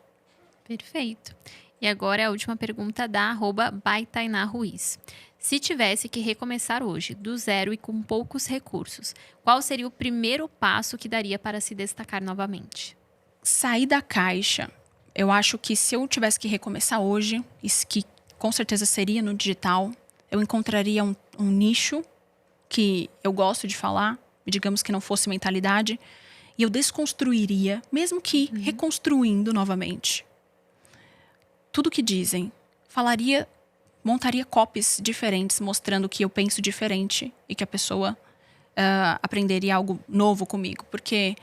Speaker 2: Perfeito. E agora é a última pergunta da @ByTaináRuiz. Se tivesse que recomeçar hoje, do zero e com poucos recursos, qual seria o primeiro passo que daria para se destacar novamente?
Speaker 1: Sair da caixa. Eu acho que se eu tivesse que recomeçar hoje, isso que com certeza seria no digital, eu encontraria um nicho que eu gosto de falar, digamos que não fosse mentalidade, e eu desconstruiria, mesmo que reconstruindo novamente. Tudo que dizem, montaria copies diferentes, mostrando que eu penso diferente e que a pessoa aprenderia algo novo comigo, porque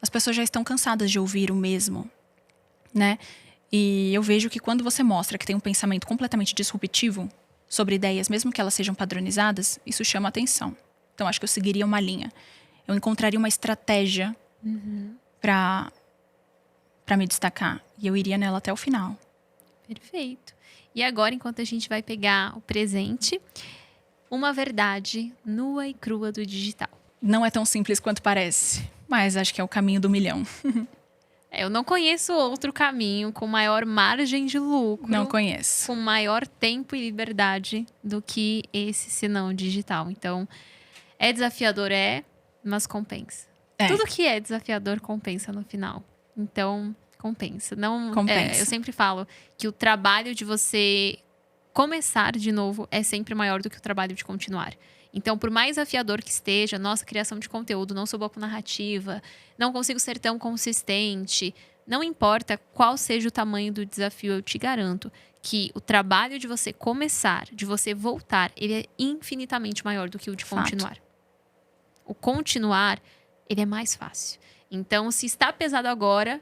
Speaker 1: as pessoas já estão cansadas de ouvir o mesmo, né? E eu vejo que quando você mostra que tem um pensamento completamente disruptivo sobre ideias, mesmo que elas sejam padronizadas, isso chama atenção. Então, acho que eu seguiria uma linha. Eu encontraria uma estratégia para me destacar. E eu iria nela até o final.
Speaker 2: Perfeito. E agora, enquanto a gente vai pegar o presente, uma verdade nua e crua do digital.
Speaker 1: Não é tão simples quanto parece, mas acho que é o caminho do milhão.
Speaker 2: Eu não conheço outro caminho com maior margem de lucro.
Speaker 1: Não conheço.
Speaker 2: Com maior tempo e liberdade do que esse senão digital. Então, é desafiador, mas compensa. Tudo que é desafiador compensa no final. Então, compensa. Não,
Speaker 1: compensa.
Speaker 2: Eu sempre falo que o trabalho de você começar de novo é sempre maior do que o trabalho de continuar. Então, por mais desafiador que esteja, nossa criação de conteúdo, não sou boa com narrativa, não consigo ser tão consistente, não importa qual seja o tamanho do desafio, eu te garanto que o trabalho de você começar, de você voltar, ele é infinitamente maior do que o de continuar. O continuar, ele é mais fácil. Então, se está pesado agora,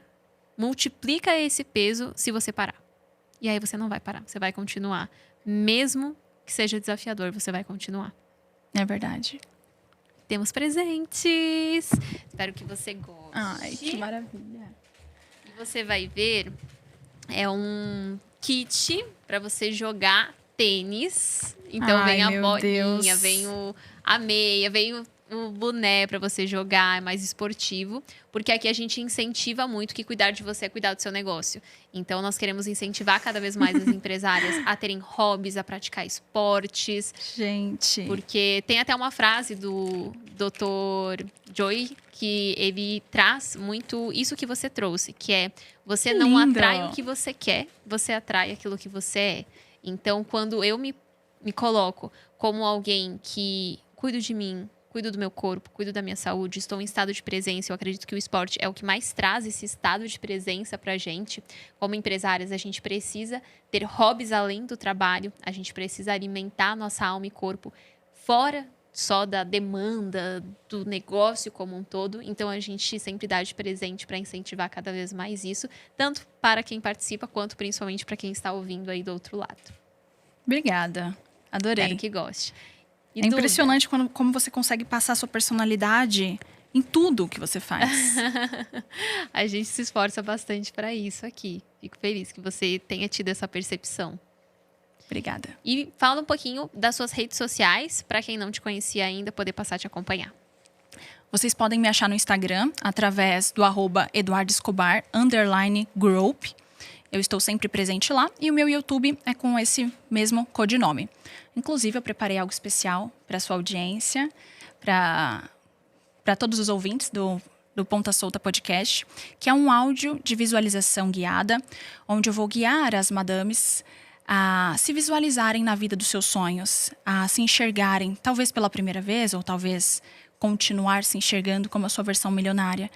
Speaker 2: multiplica esse peso se você parar. E aí você não vai parar, você vai continuar. Mesmo que seja desafiador, você vai continuar.
Speaker 1: É verdade.
Speaker 2: Temos presentes. Espero que você goste.
Speaker 1: Ai, que maravilha.
Speaker 2: E você vai ver, é um kit para você jogar tênis. Então vem a bolinha, vem a meia, vem o boné para você jogar, é mais esportivo. Porque aqui a gente incentiva muito que cuidar de você é cuidar do seu negócio. Então, nós queremos incentivar cada vez mais as empresárias a terem hobbies, a praticar esportes.
Speaker 1: Gente.
Speaker 2: Porque tem até uma frase do Dr. Joy que ele traz muito isso que você trouxe, que é você não atrai o que você quer, você atrai aquilo que você é. Então, quando eu me coloco como alguém que cuido de mim, cuido do meu corpo, cuido da minha saúde, estou em estado de presença. Eu acredito que o esporte é o que mais traz esse estado de presença pra gente. Como empresárias, a gente precisa ter hobbies além do trabalho. A gente precisa alimentar nossa alma e corpo fora só da demanda do negócio como um todo. Então, a gente sempre dá de presente para incentivar cada vez mais isso, tanto para quem participa, quanto principalmente para quem está ouvindo aí do outro lado.
Speaker 1: Obrigada. Adorei.
Speaker 2: Espero que goste.
Speaker 1: É impressionante como você consegue passar a sua personalidade em tudo que você faz.
Speaker 2: A gente se esforça bastante para isso aqui. Fico feliz que você tenha tido essa percepção.
Speaker 1: Obrigada.
Speaker 2: E fala um pouquinho das suas redes sociais, para quem não te conhecia ainda, poder passar a te acompanhar.
Speaker 1: Vocês podem me achar no Instagram, através do @eduardescobar_group. Eu estou sempre presente lá. E o meu YouTube é com esse mesmo codinome. Inclusive, eu preparei algo especial para a sua audiência, para todos os ouvintes do Ponta Solta Podcast, que é um áudio de visualização guiada, onde eu vou guiar as madames a se visualizarem na vida dos seus sonhos, a se enxergarem, talvez pela primeira vez, ou talvez continuar se enxergando como a sua versão milionária.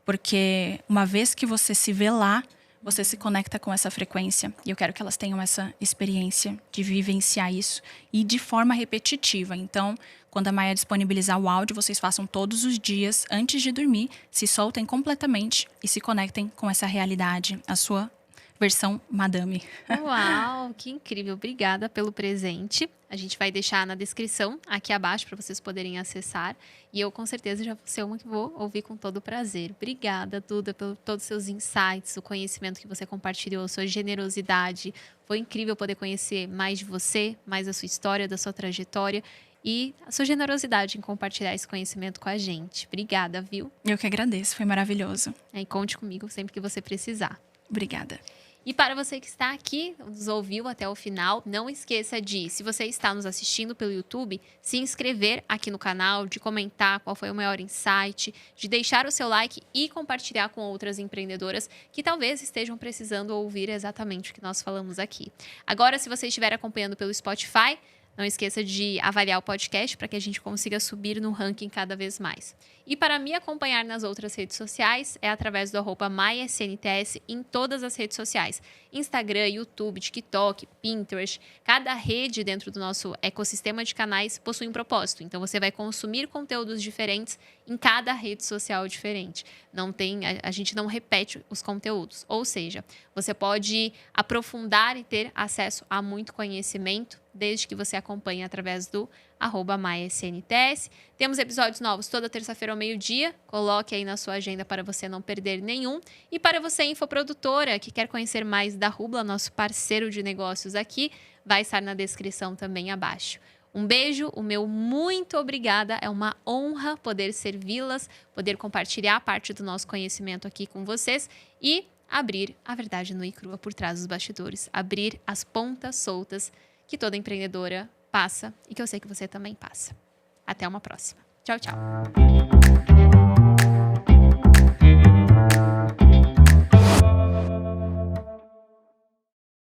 Speaker 1: Porque uma vez que você se vê lá, você se conecta com essa frequência. E eu quero que elas tenham essa experiência de vivenciar isso e de forma repetitiva. Então, quando a Maia disponibilizar o áudio, vocês façam todos os dias, antes de dormir, se soltem completamente e se conectem com essa realidade, a sua versão madame.
Speaker 2: Uau, que incrível. Obrigada pelo presente. A gente vai deixar na descrição aqui abaixo para vocês poderem acessar. E eu, com certeza, já vou ser uma que vou ouvir com todo prazer. Obrigada, Duda, por todos os seus insights, o conhecimento que você compartilhou, a sua generosidade. Foi incrível poder conhecer mais de você, mais da sua história, da sua trajetória e a sua generosidade em compartilhar esse conhecimento com a gente. Obrigada, viu?
Speaker 1: Eu que agradeço, foi maravilhoso.
Speaker 2: E conte comigo sempre que você precisar.
Speaker 1: Obrigada.
Speaker 2: E para você que está aqui, nos ouviu até o final, não esqueça de, se você está nos assistindo pelo YouTube, se inscrever aqui no canal, de comentar qual foi o maior insight, de deixar o seu like e compartilhar com outras empreendedoras que talvez estejam precisando ouvir exatamente o que nós falamos aqui. Agora, se você estiver acompanhando pelo Spotify, Não esqueça de avaliar o podcast para que a gente consiga subir no ranking cada vez mais. E para me acompanhar nas outras redes sociais, é através do @maisnts em todas as redes sociais. Instagram, YouTube, TikTok, Pinterest. Cada rede dentro do nosso ecossistema de canais possui um propósito. Então, você vai consumir conteúdos diferentes em cada rede social diferente. A gente não repete os conteúdos. Ou seja, você pode aprofundar e ter acesso a muito conhecimento, desde que você acompanhe através do @maisnts. Temos episódios novos toda terça-feira ao meio-dia. Coloque aí na sua agenda para você não perder nenhum. E para você, infoprodutora, que quer conhecer mais da Rubla, nosso parceiro de negócios aqui, vai estar na descrição também abaixo. Um beijo, o meu muito obrigada. É uma honra poder servi-las, poder compartilhar parte do nosso conhecimento aqui com vocês e abrir a verdade nua e crua por trás dos bastidores. Abrir as pontas soltas que toda empreendedora passa e que eu sei que você também passa. Até uma próxima. Tchau, tchau.